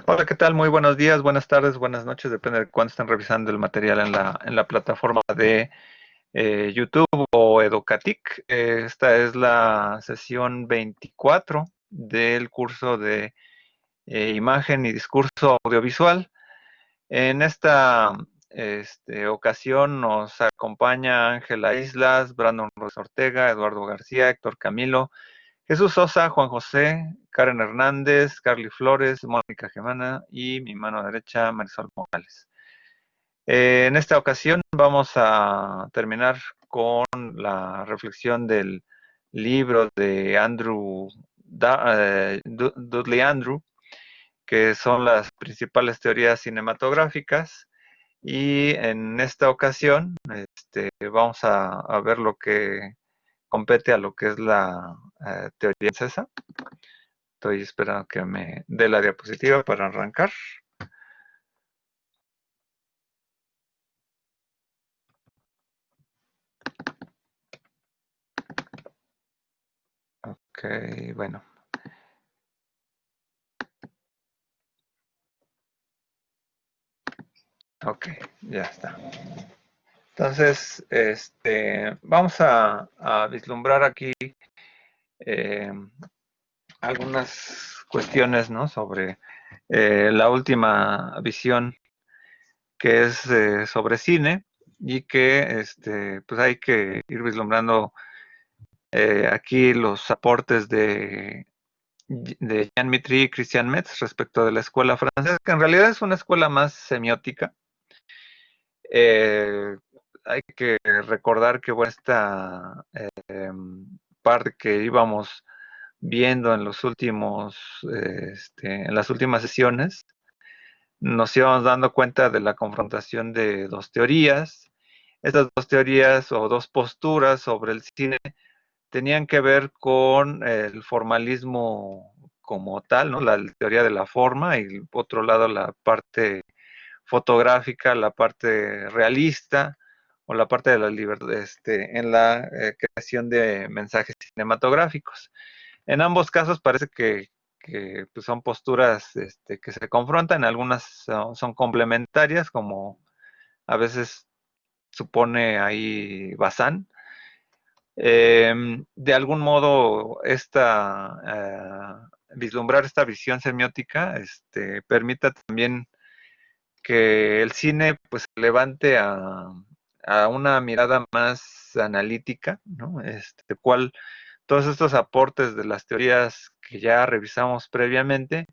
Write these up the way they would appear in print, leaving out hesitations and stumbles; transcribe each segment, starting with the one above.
Hola, ¿qué tal? Muy buenos días, buenas tardes, buenas noches, depende de cuándo estén revisando el material en la plataforma de YouTube o Educatic. Esta es la sesión 24 del curso de Imagen y Discurso Audiovisual. En esta ocasión nos acompaña Ángela Islas, Brandon Ruiz Ortega, Eduardo García, Héctor Camilo, Jesús Sosa, Juan José, Karen Hernández, Carly Flores, Mónica Gemana y mi mano derecha, Marisol Morales. En esta ocasión vamos a terminar con la reflexión del libro de Dudley Andrew, que son las principales teorías cinematográficas. Y en esta ocasión vamos a ver lo que compete a lo que es la teoría francesa. Estoy esperando que me dé la diapositiva para arrancar. Ok, bueno. Ok, ya está. Entonces, vamos a vislumbrar aquí eh, algunas cuestiones, ¿no? Sobre la última visión que es sobre cine y que pues hay que ir vislumbrando aquí los aportes de Jean Mitry y Christian Metz respecto de la escuela francesa, que en realidad es una escuela más semiótica. Eh, Hay que recordar que bueno, esta parte que íbamos viendo en los últimos, en las últimas sesiones, nos íbamos dando cuenta de la confrontación de dos teorías. Estas dos teorías o dos posturas sobre el cine tenían que ver con el formalismo como tal, ¿no? La teoría de la forma y por otro lado la parte fotográfica, la parte realista o la parte de la libertad en la creación de mensajes cinematográficos. En ambos casos parece que pues son posturas que se confrontan, algunas son complementarias, como a veces supone ahí Bazán. De algún modo, vislumbrar esta visión semiótica permite también que el cine pues levante a una mirada más analítica, ¿no? Cual todos estos aportes de las teorías que ya revisamos previamente,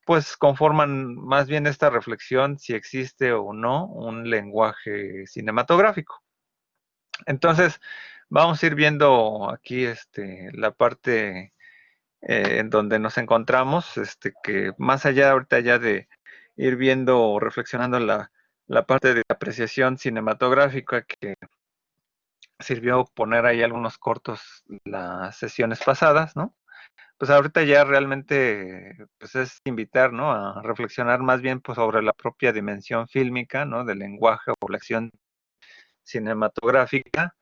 pues conforman más bien esta reflexión si existe o no un lenguaje cinematográfico. Entonces, vamos a ir viendo aquí la parte en donde nos encontramos, que más allá ahorita ya de ir viendo o reflexionando la parte de apreciación cinematográfica que sirvió poner ahí algunos cortos las sesiones pasadas, ¿no? Pues ahorita ya realmente pues es invitar, ¿no? A reflexionar más bien pues sobre la propia dimensión fílmica, ¿no? Del lenguaje o la acción cinematográfica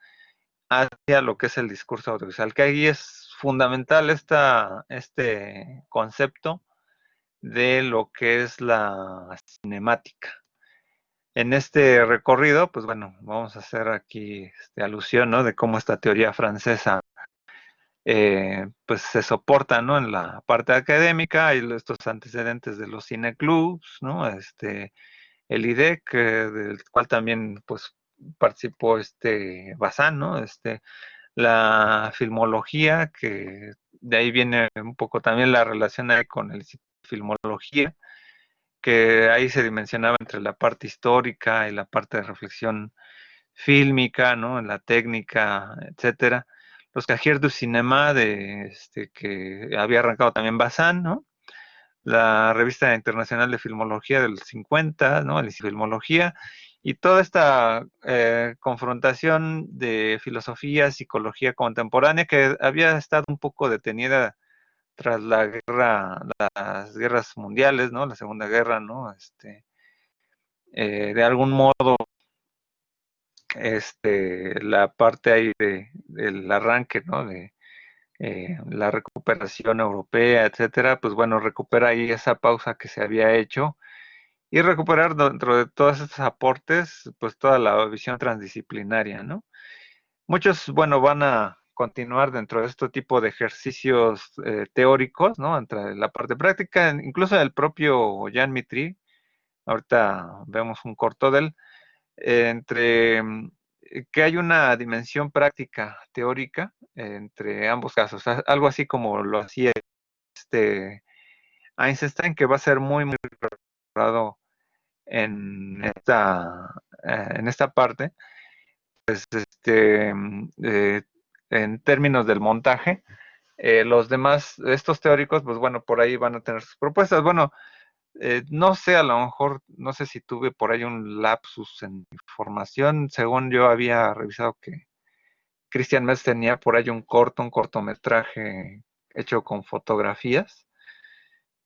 hacia lo que es el discurso audiovisual, que ahí es fundamental este concepto de lo que es la cinemática. En este recorrido, pues bueno, vamos a hacer aquí alusión, ¿no? De cómo esta teoría francesa pues se soporta, ¿no? En la parte académica, hay estos antecedentes de los cineclubs, ¿no? El IDEC, del cual también pues participó Bazán, ¿no? La filmología, que de ahí viene un poco también la relación ahí con el filmología, que ahí se dimensionaba entre la parte histórica y la parte de reflexión fílmica, ¿no? En la técnica, etcétera. Los Cahiers du Cinéma, que había arrancado también Bazán, ¿no? La revista internacional de filmología del 50, ¿no? La filmología, y toda esta confrontación de filosofía, psicología contemporánea que había estado un poco detenida tras las guerras mundiales, ¿no? La Segunda Guerra, ¿no? De algún modo, la parte ahí del arranque, ¿no? la recuperación europea, etcétera, pues bueno, recupera ahí esa pausa que se había hecho y recuperar dentro de todos estos aportes, pues toda la visión transdisciplinaria, ¿no? Muchos, bueno, van a continuar dentro de este tipo de ejercicios teóricos, ¿no? Entre la parte práctica, incluso el propio Jean Mitry, ahorita vemos un corto de él, entre que hay una dimensión práctica teórica entre ambos casos, algo así como lo hacía este Einstein, que va a ser muy, muy valorado en esta parte, pues en términos del montaje, los demás, estos teóricos, pues bueno, por ahí van a tener sus propuestas. Bueno, no sé, a lo mejor, no sé si tuve por ahí un lapsus en información. Según yo había revisado que Christian Metz tenía por ahí un cortometraje hecho con fotografías.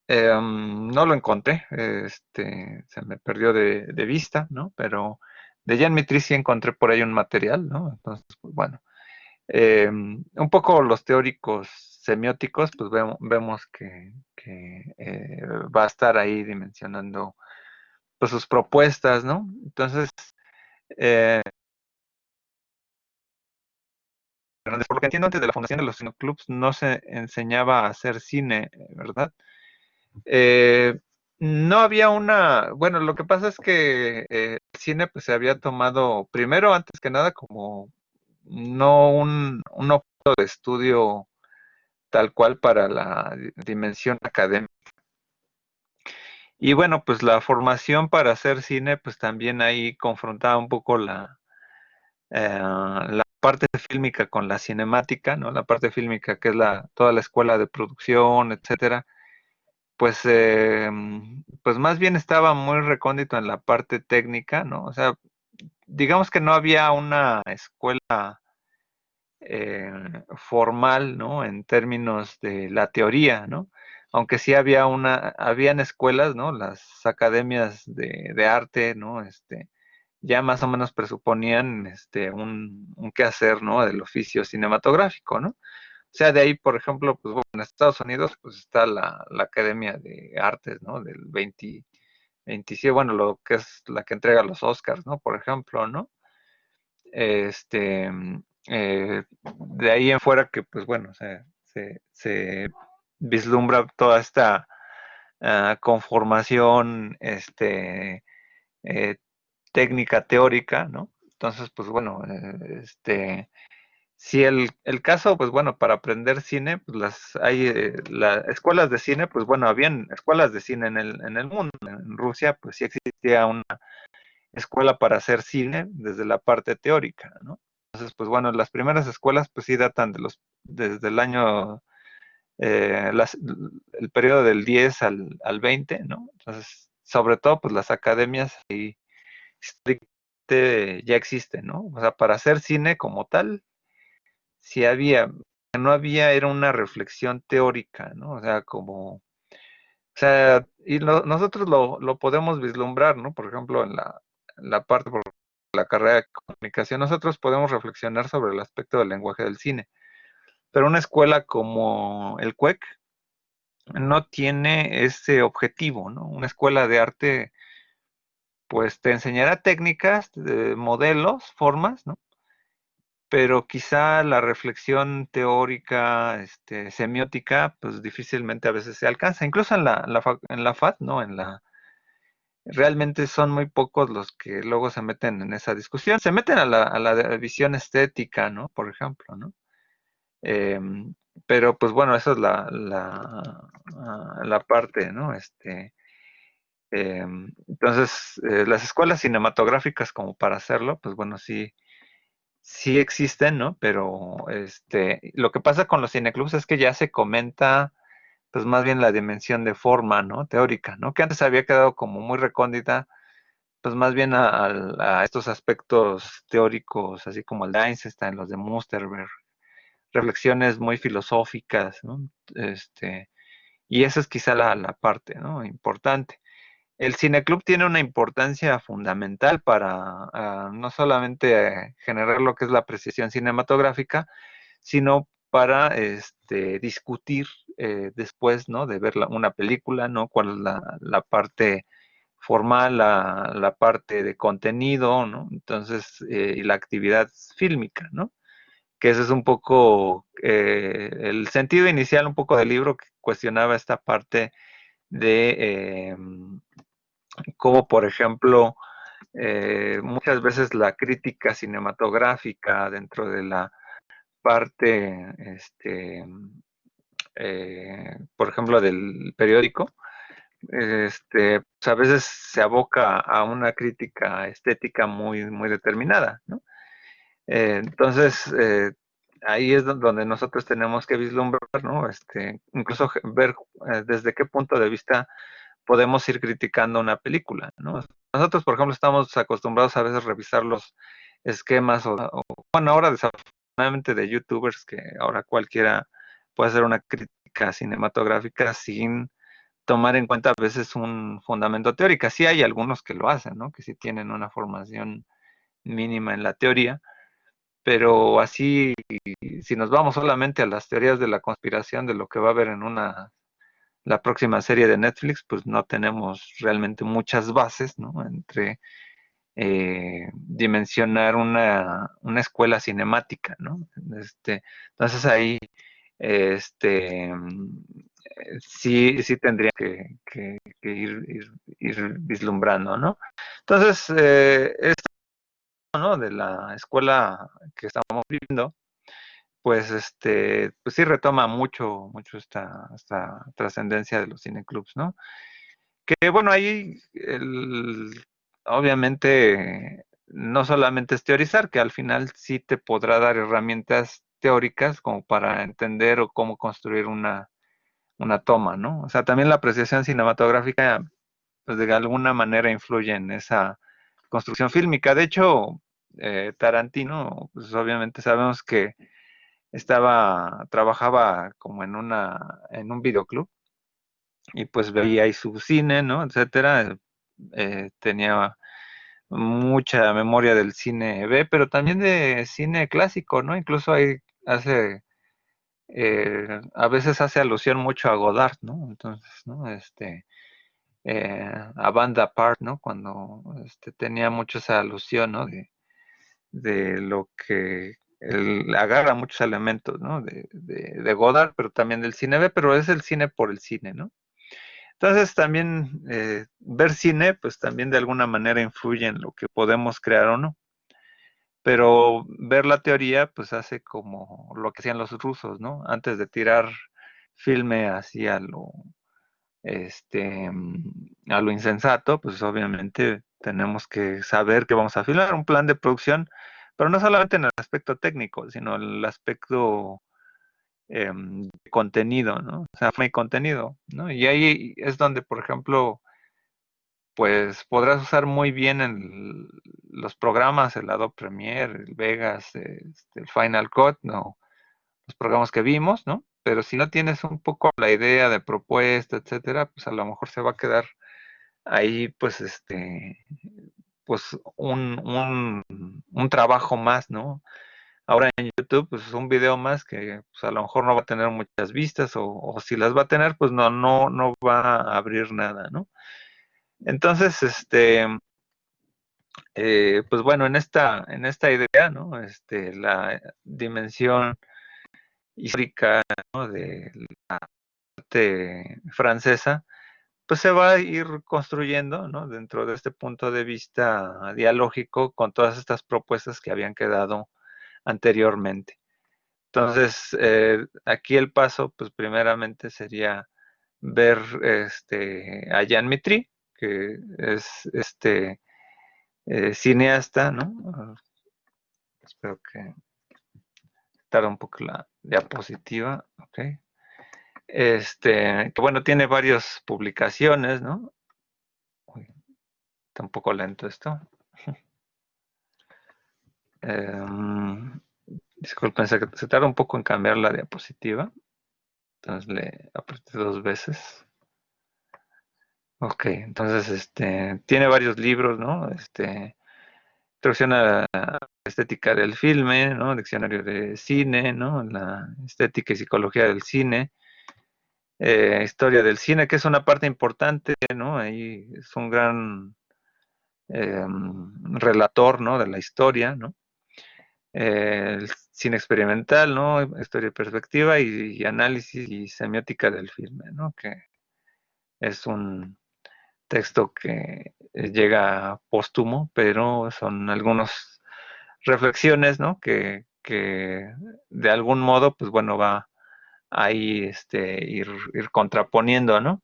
No lo encontré, se me perdió de vista, ¿no? Pero de Jean Mitry sí encontré por ahí un material, ¿no? Entonces, pues bueno. Un poco los teóricos semióticos, pues vemos que va a estar ahí dimensionando pues, sus propuestas, ¿no? Entonces, eh, por lo que entiendo, antes de la fundación de los cineclubs no se enseñaba a hacer cine, ¿verdad? Eh, no había bueno, lo que pasa es que el cine pues se había tomado primero, antes que nada, como no un objeto de estudio tal cual para la dimensión académica. Y bueno, pues la formación para hacer cine, pues también ahí confrontaba un poco la parte fílmica con la cinemática, ¿no? La parte fílmica que es toda la escuela de producción, etcétera. Pues, pues más bien estaba muy recóndito en la parte técnica, ¿no? O sea, digamos que no había una escuela formal, ¿no? En términos de la teoría, ¿no? Aunque sí habían escuelas, ¿no? Las academias de arte, ¿no? Ya más o menos presuponían un quehacer, ¿no? Del oficio cinematográfico, ¿no? O sea, de ahí, por ejemplo, pues bueno, en Estados Unidos, pues está la Academia de Artes, ¿no? Del 27, bueno, lo que es la que entrega los Oscars, ¿no? Por ejemplo, ¿no? Este, de ahí en fuera que, pues bueno, se vislumbra toda esta conformación, eh, técnica teórica, ¿no? Entonces, pues bueno, si el caso, pues bueno, para aprender cine, pues hay las escuelas de cine, pues bueno, habían escuelas de cine en el mundo. En Rusia, pues sí existía una escuela para hacer cine desde la parte teórica, ¿no? Entonces, pues bueno, las primeras escuelas, pues sí datan desde el año, el periodo del 10 al 20, ¿no? Entonces, sobre todo, pues las academias ahí estrictamente ya existen, ¿no? O sea, para hacer cine como tal, sí había, no había, era una reflexión teórica, ¿no? O sea, y nosotros lo podemos vislumbrar, ¿no? Por ejemplo, en la parte por la carrera de comunicación, nosotros podemos reflexionar sobre el aspecto del lenguaje del cine. Pero una escuela como el CUEC no tiene ese objetivo, ¿no? Una escuela de arte, pues te enseñará técnicas, modelos, formas, ¿no? Pero quizá la reflexión teórica, semiótica, pues difícilmente a veces se alcanza. Incluso en la FAD, ¿no? Realmente son muy pocos los que luego se meten en esa discusión. Se meten a la visión estética, ¿no? Por ejemplo, ¿no? Pero pues bueno, esa es la parte, ¿no? Entonces, las escuelas cinematográficas como para hacerlo, pues bueno, sí existen, ¿no? Pero lo que pasa con los cineclubs es que ya se comenta, pues más bien la dimensión de forma, ¿no? Teórica, ¿no? Que antes había quedado como muy recóndita, pues más bien a estos aspectos teóricos, así como el de Einstein, los de Musterberg, reflexiones muy filosóficas, ¿no? Y esa es quizá la parte, ¿no? Importante. El cineclub tiene una importancia fundamental para no solamente generar lo que es la apreciación cinematográfica, sino para discutir después, ¿no? De ver una película, ¿no? Cuál es la parte formal, la parte de contenido, ¿no? Entonces, y la actividad fílmica, ¿no? Que ese es un poco el sentido inicial, un poco del libro que cuestionaba esta parte de cómo, por ejemplo, muchas veces la crítica cinematográfica dentro de la parte, por ejemplo, del periódico, pues a veces se aboca a una crítica estética muy, muy determinada, ¿no? Entonces, ahí es donde nosotros tenemos que vislumbrar, ¿no? Incluso ver desde qué punto de vista podemos ir criticando una película, ¿no? Nosotros, por ejemplo, estamos acostumbrados a veces a revisar los esquemas bueno, ahora desafortunadamente de youtubers, que ahora cualquiera puede hacer una crítica cinematográfica sin tomar en cuenta a veces un fundamento teórico. Sí hay algunos que lo hacen, ¿no? Que sí tienen una formación mínima en la teoría, pero así, si nos vamos solamente a las teorías de la conspiración de lo que va a haber en la próxima serie de Netflix, pues no tenemos realmente muchas bases, ¿no? Entre dimensionar una escuela cinemática, ¿no? Entonces ahí, este, sí tendría que ir vislumbrando, ¿no? Entonces, esto, ¿no? De la escuela que estamos viviendo, pues, pues sí retoma mucho esta trascendencia de los cineclubs, ¿no? Que bueno, ahí obviamente no solamente es teorizar, que al final sí te podrá dar herramientas teóricas como para entender o cómo construir una toma, ¿no? O sea, también la apreciación cinematográfica, pues de alguna manera influye en esa construcción fílmica. De hecho, Tarantino, pues obviamente sabemos que trabajaba como en un videoclub y pues veía ahí su cine, ¿no? Etcétera. Tenía mucha memoria del cine B, pero también de cine clásico, ¿no? Incluso ahí a veces hace alusión mucho a Godard, ¿no? Entonces, ¿no? A Banda Apart, ¿no? Cuando tenía mucho esa alusión, ¿no? De lo que él agarra muchos elementos, ¿no? De Godard, pero también del cine B, pero es el cine por el cine, ¿no? Entonces también ver cine, pues también de alguna manera influye en lo que podemos crear o no. Pero ver la teoría, pues hace como lo que hacían los rusos, ¿no? Antes de tirar filme hacia a lo insensato, pues obviamente tenemos que saber que vamos a filmar un plan de producción, pero no solamente en el aspecto técnico, sino en el aspecto de contenido, ¿no? O sea, forma y contenido, ¿no? Y ahí es donde, por ejemplo, pues podrás usar muy bien los programas, el Adobe Premiere, el Vegas, el Final Cut, ¿no? Los programas que vimos, ¿no? Pero si no tienes un poco la idea de propuesta, etcétera, pues a lo mejor se va a quedar ahí, pues, pues un trabajo más, ¿no? Ahora en YouTube, pues un video más que pues, a lo mejor no va a tener muchas vistas o si las va a tener, pues no va a abrir nada, ¿no? Entonces, pues bueno, en esta idea, ¿no? La dimensión histórica, ¿no? De la arte francesa, pues se va a ir construyendo, ¿no? Dentro de este punto de vista dialógico con todas estas propuestas que habían quedado anteriormente. Entonces, aquí el paso, pues primeramente sería ver a Jean Mitry, que es cineasta, ¿no? Espero que tarde un poco la diapositiva, ok. Que bueno, tiene varias publicaciones, ¿no? Uy, está un poco lento esto. Disculpen, se tarda un poco en cambiar la diapositiva. Entonces le apreté 2 veces. Ok, entonces tiene varios libros, ¿no? Introducción a la estética del filme, ¿no? Diccionario de cine, ¿no? La estética y psicología del cine, historia del cine, que es una parte importante, ¿no? Ahí es un gran relator, ¿no? De la historia, ¿no? El cine experimental, ¿no? Historia y perspectiva y análisis y semiótica del filme, ¿no? Que es un texto que llega póstumo, pero son algunas reflexiones, ¿no? Que de algún modo, pues bueno, va ahí ir contraponiendo, ¿no?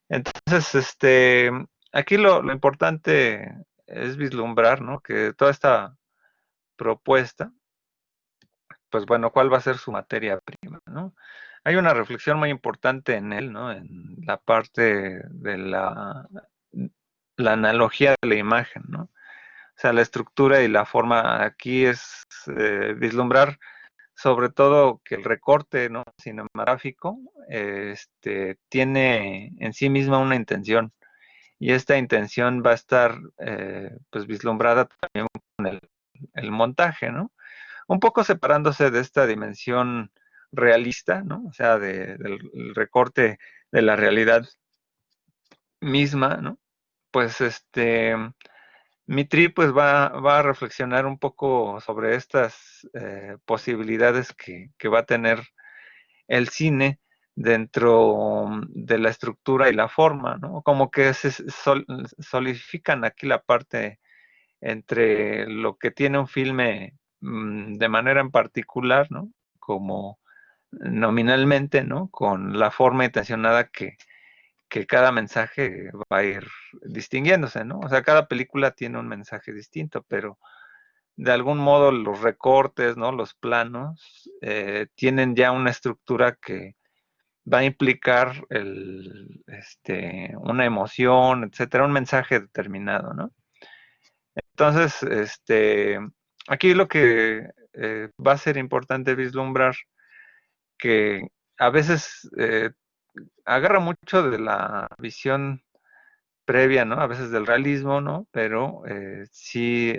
Entonces, aquí lo importante es vislumbrar, ¿no? Que toda esta propuesta, pues bueno, ¿cuál va a ser su materia prima, ¿no? Hay una reflexión muy importante en él, ¿no? En la parte de la analogía de la imagen, ¿no? O sea, la estructura y la forma aquí es vislumbrar sobre todo que el recorte, ¿no? Cinematográfico tiene en sí misma una intención y esta intención va a estar pues vislumbrada también con el montaje, ¿no? Un poco separándose de esta dimensión realista, ¿no? O sea, del recorte de la realidad misma, ¿no? Pues Mitri pues va a reflexionar un poco sobre estas posibilidades que va a tener el cine dentro de la estructura y la forma, ¿no? Como que se solidifican aquí la parte entre lo que tiene un filme de manera en particular, ¿no? Como nominalmente, ¿no? Con la forma intencionada que cada mensaje va a ir distinguiéndose, ¿no? O sea, cada película tiene un mensaje distinto, pero de algún modo los recortes, ¿no? Los planos tienen ya una estructura que va a implicar una emoción, etcétera, un mensaje determinado, ¿no? Entonces, aquí lo que va a ser importante vislumbrar que a veces agarra mucho de la visión previa, ¿no? A veces del realismo, ¿no? Pero sí,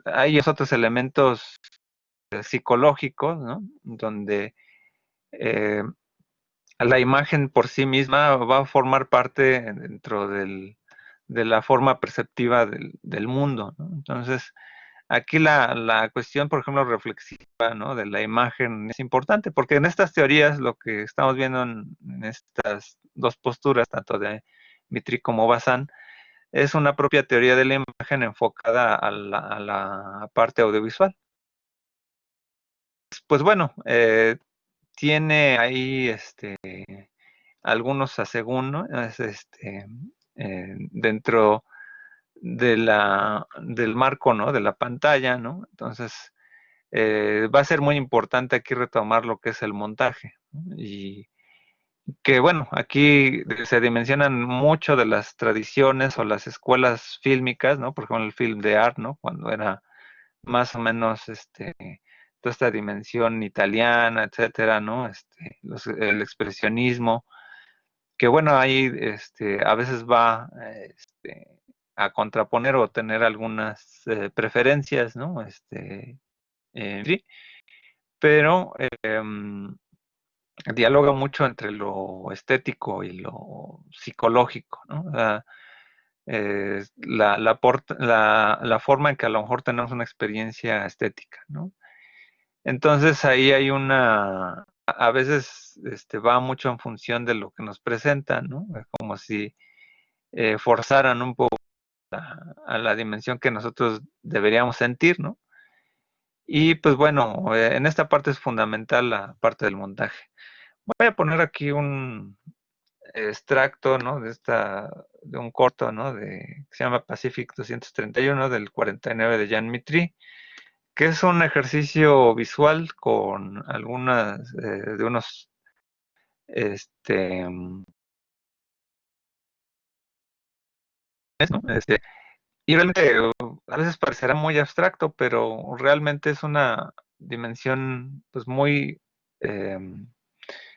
hay otros elementos psicológicos, ¿no? Donde eh, la imagen por sí misma va a formar parte dentro de la forma perceptiva del mundo, ¿no? Entonces, aquí la cuestión, por ejemplo, reflexiva, ¿no? De la imagen es importante, porque en estas teorías, lo que estamos viendo en estas dos posturas, tanto de Mitri como Bazán, es una propia teoría de la imagen enfocada a la parte audiovisual. Pues bueno, tiene ahí algunos asegún, ¿no? Dentro del marco, ¿no? De la pantalla, ¿no? Entonces, va a ser muy importante aquí retomar lo que es el montaje, ¿no? Y que bueno, aquí se dimensionan mucho de las tradiciones o las escuelas fílmicas, ¿no? Por ejemplo, el film de art, ¿no? Cuando era más o menos toda esta dimensión italiana, etcétera, ¿no? El expresionismo, que bueno, ahí a veces va a contraponer o tener algunas preferencias, ¿no? Sí, pero dialoga mucho entre lo estético y lo psicológico, ¿no? O sea, la forma en que a lo mejor tenemos una experiencia estética, ¿no? Entonces ahí hay a veces va mucho en función de lo que nos presentan, ¿no? Es como si forzaran un poco a la dimensión que nosotros deberíamos sentir, ¿no? Y pues bueno, en esta parte es fundamental la parte del montaje. Voy a poner aquí un extracto, ¿no? De un corto, ¿no? Que se llama Pacific 231 del 49 de Jean Mitry, que es un ejercicio visual con algunas de unos ¿no? Y realmente a veces parecerá muy abstracto, pero realmente es una dimensión pues muy eh,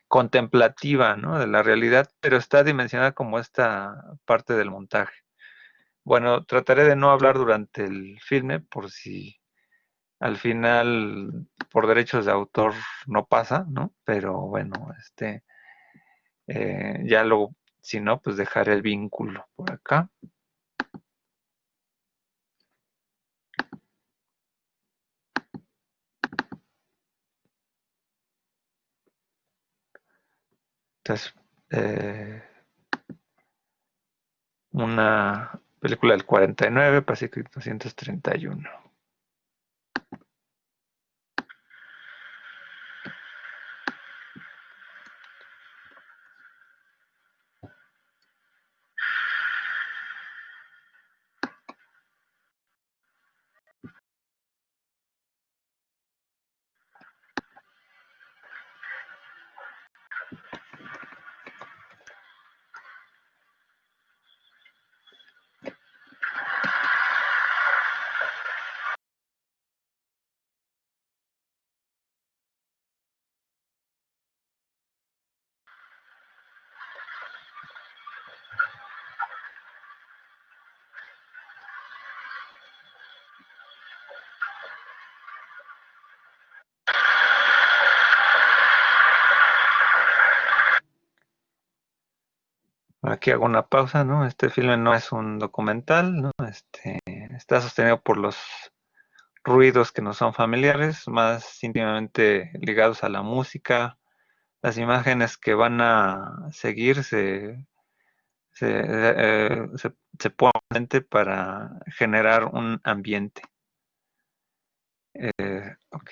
contemplativa, ¿no? De la realidad, pero está dimensionada como esta parte del montaje. Bueno, trataré de no hablar durante el filme por si al final por derechos de autor no pasa, ¿no? Pero bueno, ya luego, si no, pues dejaré el vínculo por acá. Entonces, una película del 49, Pacific 231. Aquí hago una pausa, ¿no? Este filme no es un documental, ¿no? Está sostenido por los ruidos que no son familiares, más íntimamente ligados a la música. Las imágenes que van a seguir se ponen para generar un ambiente. Ok.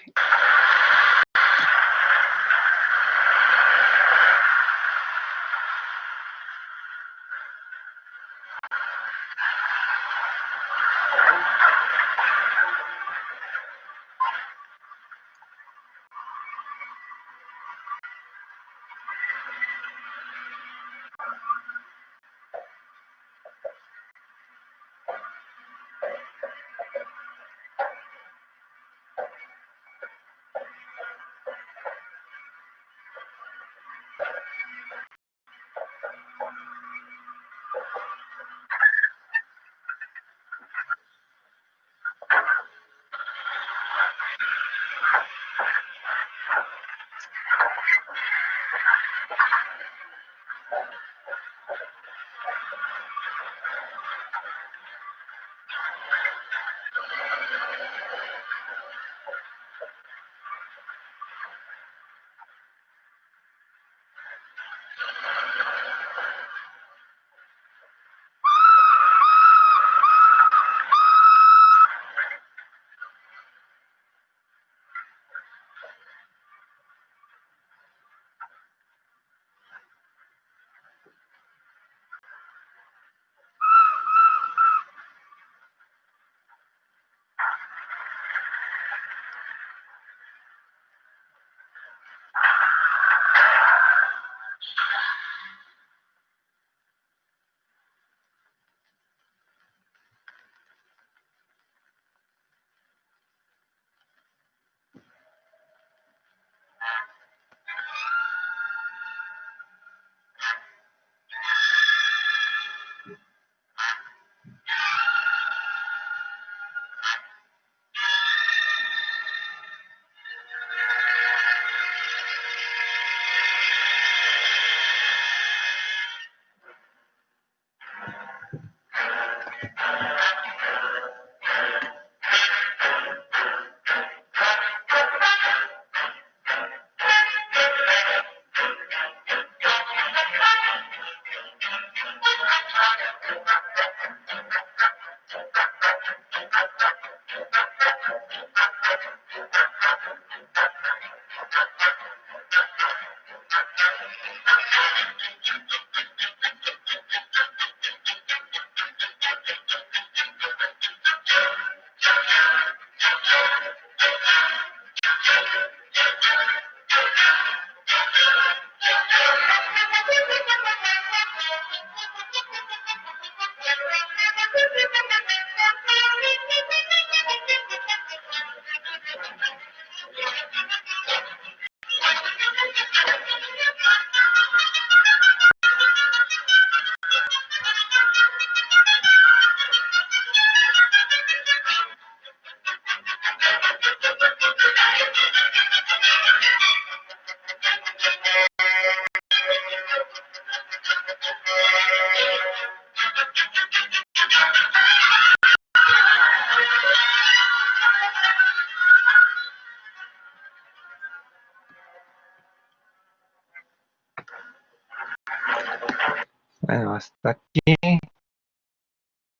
Bueno, hasta aquí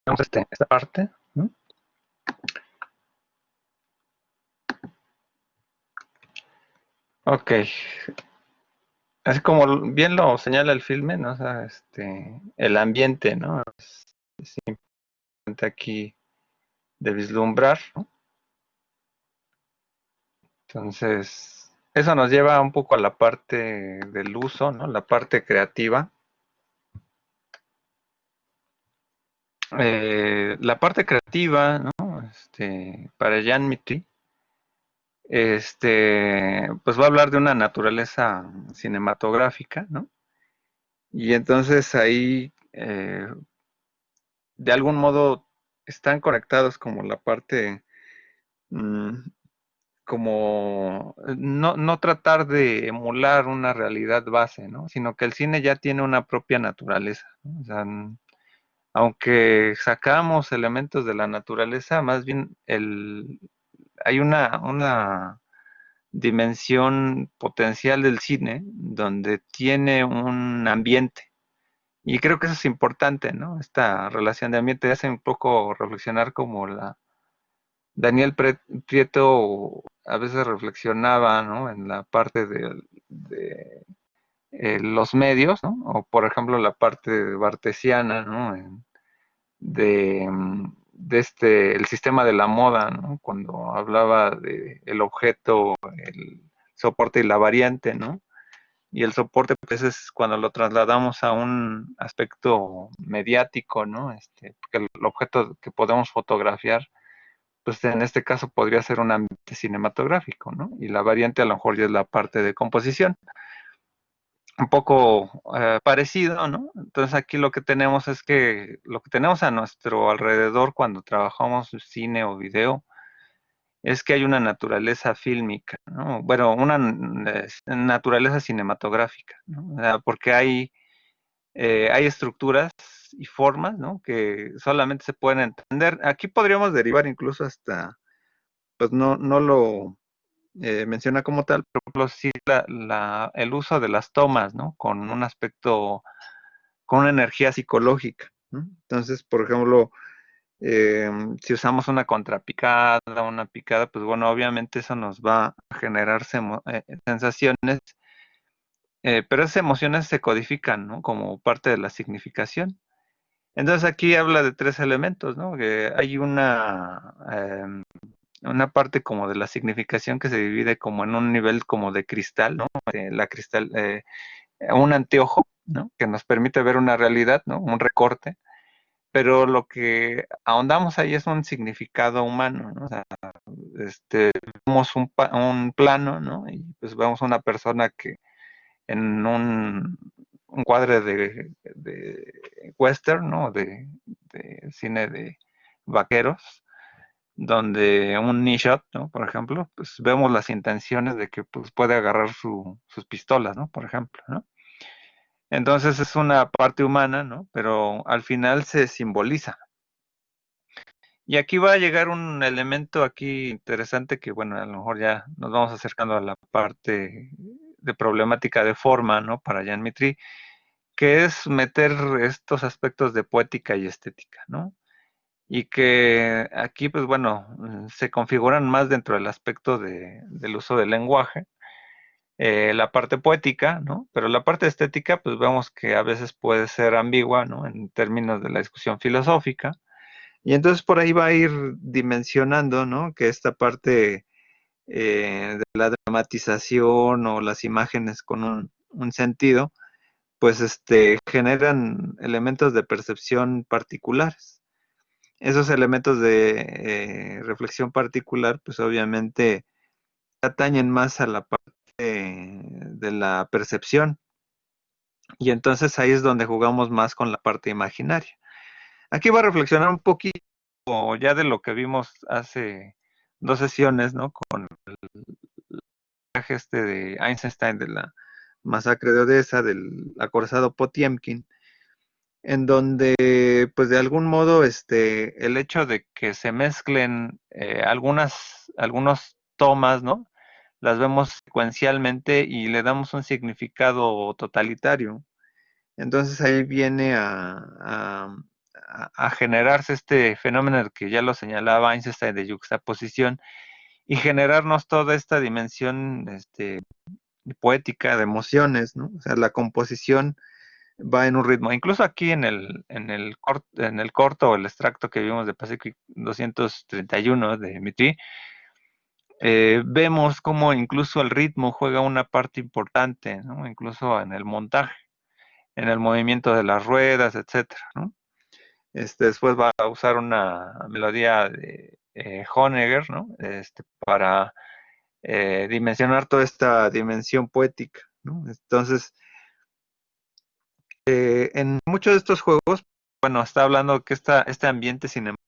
vamos a esta parte, ¿no? Ok, así como bien lo señala el filme, ¿no? O sea, el ambiente, ¿no? Es importante aquí de vislumbrar, ¿no? Entonces, eso nos lleva un poco a la parte del uso, ¿no? La parte creativa. La parte creativa, ¿no? Para Jean Mitry, pues va a hablar de una naturaleza cinematográfica, ¿no? Y entonces ahí, de algún modo, están conectados como la parte, mm, como no tratar de emular una realidad base, ¿no? Sino que el cine ya tiene una propia naturaleza, ¿no? O sea, aunque sacamos elementos de la naturaleza, más bien hay una dimensión potencial del cine donde tiene un ambiente. Y creo que eso es importante, ¿no? Esta relación de ambiente hace un poco reflexionar como Daniel Prieto a veces reflexionaba, ¿no? En la parte de los medios, ¿no? O por ejemplo la parte bartesiana, ¿no? El sistema de la moda, ¿no? Cuando hablaba de el objeto, el soporte y la variante, ¿no? Y el soporte, pues es cuando lo trasladamos a un aspecto mediático, ¿no? Porque el objeto que podemos fotografiar, pues en este caso podría ser un ambiente cinematográfico, ¿no? Y la variante a lo mejor ya es la parte de composición. Un poco parecido, ¿no? Entonces aquí lo que tenemos es que lo que tenemos a nuestro alrededor cuando trabajamos cine o video es que hay una naturaleza fílmica, ¿no? Bueno, una naturaleza cinematográfica, ¿no? O sea, porque hay estructuras y formas, ¿no? Que solamente se pueden entender. Aquí podríamos derivar incluso hasta, pues no lo menciona como tal, pero por ejemplo, sí el uso de las tomas, ¿no? Con un aspecto, con una energía psicológica, ¿no? Entonces, por ejemplo, si usamos una contrapicada, una picada, pues bueno, obviamente eso nos va a generar sensaciones, pero esas emociones se codifican, ¿no? Como parte de la significación. Entonces aquí habla de tres elementos, ¿no? Que hay una parte como de la significación que se divide como en un nivel como de cristal, ¿no? Un anteojo, ¿no? Que nos permite ver una realidad, ¿no? Un recorte, pero lo que ahondamos ahí es un significado humano, ¿no? O sea, vemos un plano, ¿no? Y pues vemos una persona que en un cuadro de western, ¿no? De cine de vaqueros, donde un knee shot, ¿no? Por ejemplo, pues vemos las intenciones de que pues, puede agarrar sus pistolas, ¿no? Por ejemplo, ¿no? Entonces es una parte humana, ¿no? Pero al final se simboliza. Y aquí va a llegar un elemento aquí interesante que, bueno, a lo mejor ya nos vamos acercando a la parte de problemática de forma, ¿no? Para Jean Mitry, que es meter estos aspectos de poética y estética, ¿no? Y que aquí, pues bueno, se configuran más dentro del aspecto del uso del lenguaje, la parte poética, ¿no? Pero la parte estética, pues vemos que a veces puede ser ambigua, ¿no? En términos de la discusión filosófica. Y entonces por ahí va a ir dimensionando, ¿no? Que esta parte de la dramatización o las imágenes con un sentido, pues generan elementos de percepción particulares. Esos elementos de reflexión particular, pues obviamente atañen más a la parte de la percepción. Y entonces ahí es donde jugamos más con la parte imaginaria. Aquí voy a reflexionar un poquito ya de lo que vimos hace dos sesiones, ¿no? Con el viaje de Einstein de la masacre de Odessa, del acorazado Potiemkin. en donde, pues de algún modo, el hecho de que se mezclen algunos tomas, ¿no? Las vemos secuencialmente y le damos un significado totalitario. Entonces ahí viene a generarse este fenómeno que ya lo señalaba Einstein de yuxtaposición y generarnos toda esta dimensión poética de emociones, ¿no? O sea, la composición va en un ritmo. Incluso aquí en el corto o el extracto que vimos de Pacific 231 de Mitri, vemos cómo incluso el ritmo juega una parte importante, ¿no? Incluso en el montaje, en el movimiento de las ruedas, etcétera, ¿no? Después va a usar una melodía de Honegger, ¿no? Para dimensionar toda esta dimensión poética, ¿no? Entonces, en muchos de estos juegos, bueno, está hablando que este ambiente cinematográfico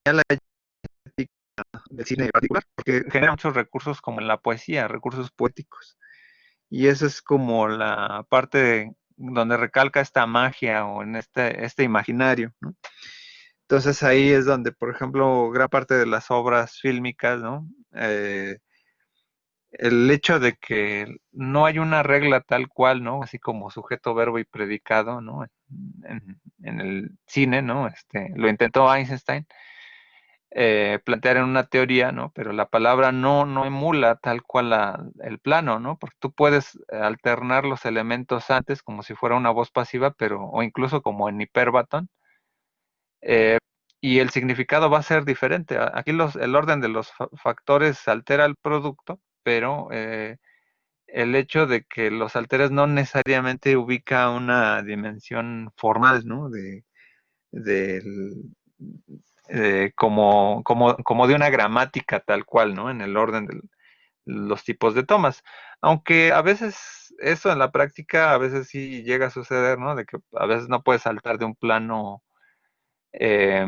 la estética del cine en particular, porque genera muchos recursos como en la poesía, recursos poéticos. Y eso es como la parte donde recalca esta magia o en este imaginario, ¿no? Entonces ahí es donde, por ejemplo, gran parte de las obras fílmicas, ¿no? El hecho de que no hay una regla tal cual, ¿no? Así como sujeto, verbo y predicado, ¿no? En el cine, ¿no? Lo intentó Einstein plantear en una teoría, ¿no? Pero la palabra no emula tal cual el plano, ¿no? Porque tú puedes alternar los elementos antes como si fuera una voz pasiva, pero, o incluso como en hiperbatón, eh, y el significado va a ser diferente. Aquí el orden de los factores altera el producto, pero el hecho de que los alteres no necesariamente ubica una dimensión formal, ¿no? Del- como de una gramática tal cual, ¿no? En el orden de los tipos de tomas. Aunque a veces eso en la práctica, a veces sí llega a suceder, ¿no? De que a veces no puedes saltar de un plano, eh,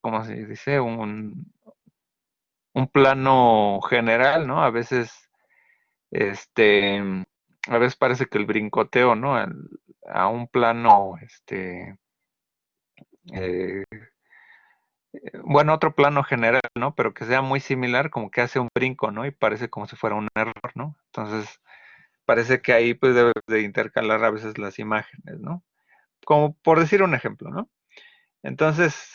¿cómo se dice? Un plano general, ¿no? Este, a veces parece que el brincoteo, ¿no? A un plano, eh, bueno, otro plano general, ¿no? Pero que sea muy similar, como que hace un brinco, ¿no? Y parece como si fuera un error, ¿no? Entonces, parece que ahí pues debes de intercalar a veces las imágenes, ¿no? Como por decir un ejemplo, ¿no? Entonces,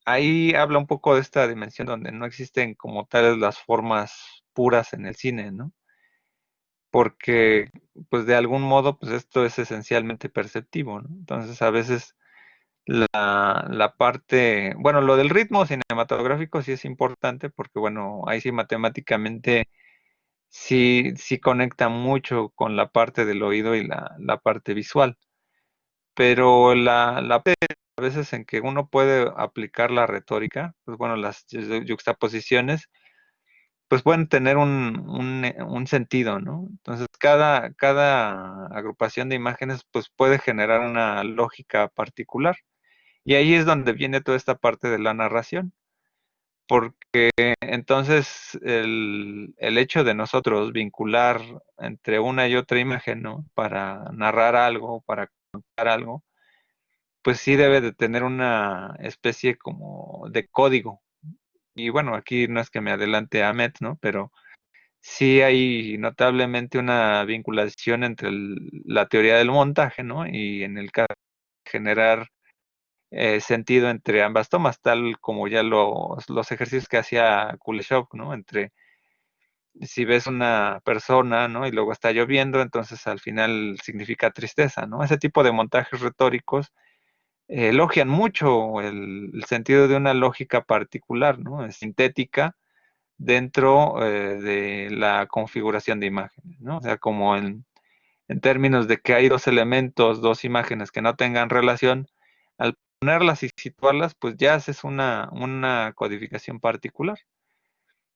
ahí habla un poco de esta dimensión donde no existen como tales las formas puras en el cine, ¿no? Porque, pues de algún modo, pues esto es esencialmente perceptivo, ¿no? Entonces, a veces la parte, bueno, lo del ritmo cinematográfico sí es importante porque, bueno, ahí sí matemáticamente sí conecta mucho con la parte del oído y la parte visual. Pero la parte a veces en que uno puede aplicar la retórica, pues bueno, las yuxtaposiciones, pues pueden tener un sentido, ¿no? Entonces, cada agrupación de imágenes, pues puede generar una lógica particular. Y ahí es donde viene toda esta parte de la narración, porque entonces el hecho de nosotros vincular entre una y otra imagen, ¿no? Para narrar algo, para contar algo, pues sí debe de tener una especie como de código. Y bueno, aquí no es que me adelante a Met, ¿no? Pero sí hay notablemente una vinculación entre la teoría del montaje, ¿no? Y en el caso de generar sentido entre ambas tomas, tal como ya los ejercicios que hacía Kuleshov, ¿no? Entre si ves una persona, ¿no? Y luego está lloviendo, entonces al final significa tristeza, ¿no? Ese tipo de montajes retóricos elogian mucho el sentido de una lógica particular, ¿no? Sintética dentro de la configuración de imágenes, ¿no? O sea, como en términos de que hay dos elementos, dos imágenes que no tengan relación, al ponerlas y situarlas, pues ya haces una codificación particular.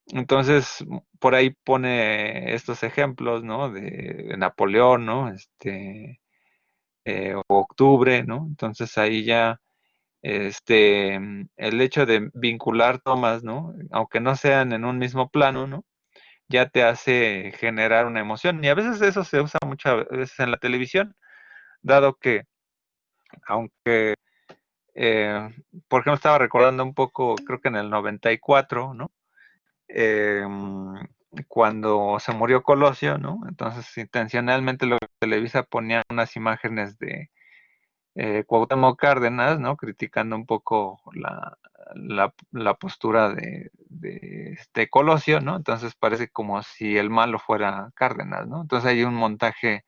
Entonces, por ahí pone estos ejemplos, ¿no? De Napoleón, ¿no? O Octubre, ¿no? Entonces ahí ya, el hecho de vincular tomas, ¿no? Aunque no sean en un mismo plano, ¿no? ya te hace generar una emoción. Y a veces eso se usa muchas veces en la televisión, dado que, aunque, por ejemplo, estaba recordando un poco, creo que en el 94, ¿no? Eh, cuando se murió Colosio, ¿no? Entonces, intencionalmente lo Televisa ponía unas imágenes de Cuauhtémoc Cárdenas, ¿no? Criticando un poco la postura de este Colosio, ¿no? Entonces parece como si el malo fuera Cárdenas, ¿no? Entonces hay un montaje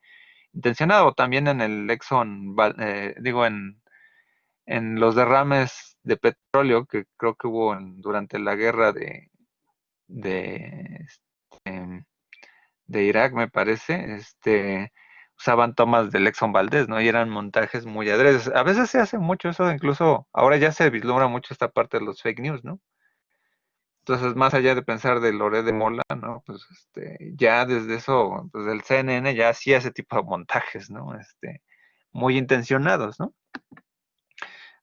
intencionado también en el Exxon, digo, en los derrames de petróleo que creo que hubo durante la guerra de, este, de Irak, me parece, usaban tomas del Exxon Valdez, ¿no? Y eran montajes muy adredes. A veces se hace mucho eso, incluso ahora ya se vislumbra mucho esta parte de los fake news, ¿no? Entonces, más allá de pensar de Loré de Mola, ¿no? Pues ya desde eso, pues el CNN ya hacía ese tipo de montajes, ¿no? Muy intencionados, ¿no?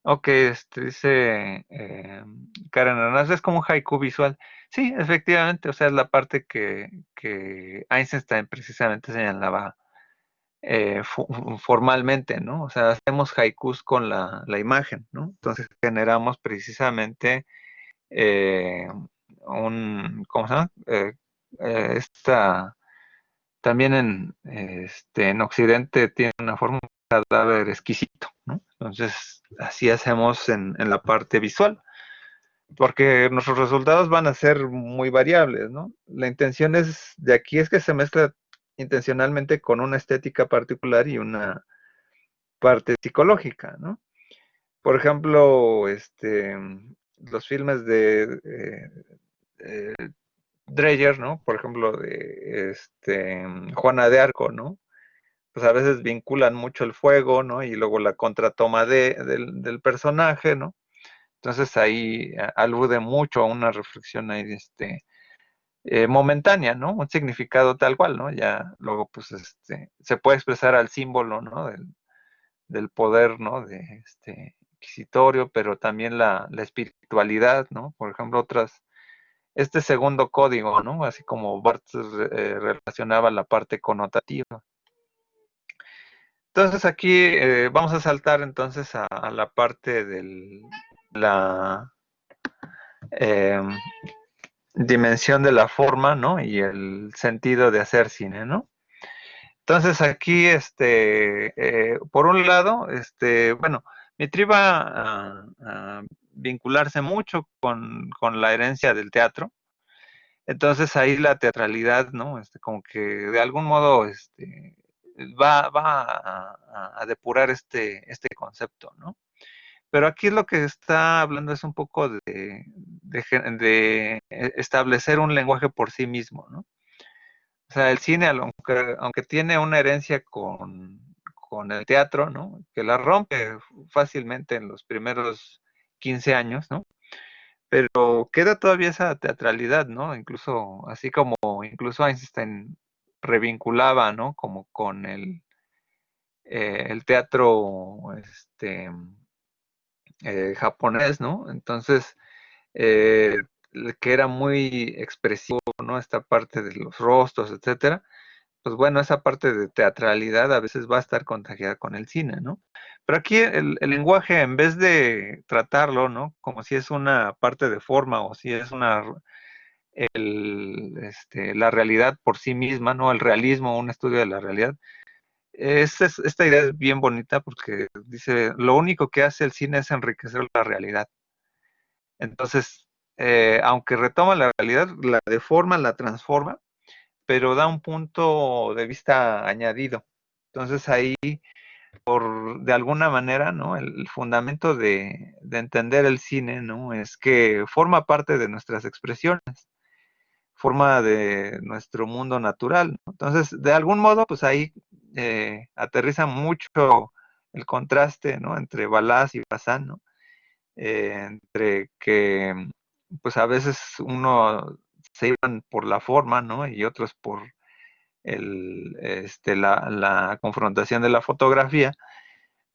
Ok, dice Karen Hernández, es como un haiku visual. Sí, efectivamente, o sea, es la parte que Einstein precisamente señalaba formalmente, ¿no? O sea, hacemos haikus con la imagen, ¿no? Entonces generamos precisamente eh, ¿cómo se llama? También en Occidente tiene una forma de cadáver exquisito, ¿no? Entonces, así hacemos en la parte visual, porque nuestros resultados van a ser muy variables, ¿no? La intención de aquí es que se mezcla intencionalmente con una estética particular y una parte psicológica, ¿no? Por ejemplo, los filmes de Dreyer, ¿no? Por ejemplo, de Juana de Arco, ¿no? Pues a veces vinculan mucho el fuego, ¿no? Y luego la contratoma del personaje, ¿no? Entonces ahí alude mucho a una reflexión ahí, momentánea, ¿no? Un significado tal cual, ¿no? Ya luego, pues, se puede expresar al símbolo, ¿no? Del poder, ¿no? De inquisitorio, pero también la espiritualidad, ¿no? Por ejemplo, este segundo código, ¿no? Así como Barthes relacionaba la parte connotativa. Entonces aquí vamos a saltar entonces a la parte de la eh, dimensión de la forma, ¿no? Y el sentido de hacer cine, ¿no? Entonces aquí, por un lado, bueno, Mitri va a vincularse mucho con la herencia del teatro. Entonces ahí la teatralidad, ¿no? Como que de algún modo, va a depurar este concepto, ¿no? Pero aquí lo que está hablando es un poco de establecer un lenguaje por sí mismo, ¿no? O sea, el cine, aunque tiene una herencia con el teatro, ¿no? Que la rompe fácilmente en los primeros 15 años, ¿no? Pero queda todavía esa teatralidad, ¿no? Incluso, así como incluso Einstein revinculaba, ¿no? Como con el teatro, japonés, ¿no? Entonces, eh, que era muy expresivo, ¿no? Esta parte de los rostros, etcétera. Pues bueno, esa parte de teatralidad a veces va a estar contagiada con el cine, ¿no? Pero aquí el lenguaje, en vez de tratarlo, ¿no? Como si es una parte de forma o si es la realidad por sí misma, ¿no? El realismo, un estudio de la realidad. Esta idea es bien bonita porque dice, lo único que hace el cine es enriquecer la realidad. Entonces, aunque retoma la realidad, la deforma, la transforma, pero da un punto de vista añadido. Entonces ahí, de alguna manera, ¿no? El fundamento de entender el cine, ¿no? Es que forma parte de nuestras expresiones, forma de nuestro mundo natural, ¿no? Entonces, de algún modo, pues ahí aterriza mucho el contraste, ¿no? Entre Balázs y Bazán, ¿no? Entre que, pues a veces uno se iban por la forma, ¿no? Y otros por la confrontación de la fotografía,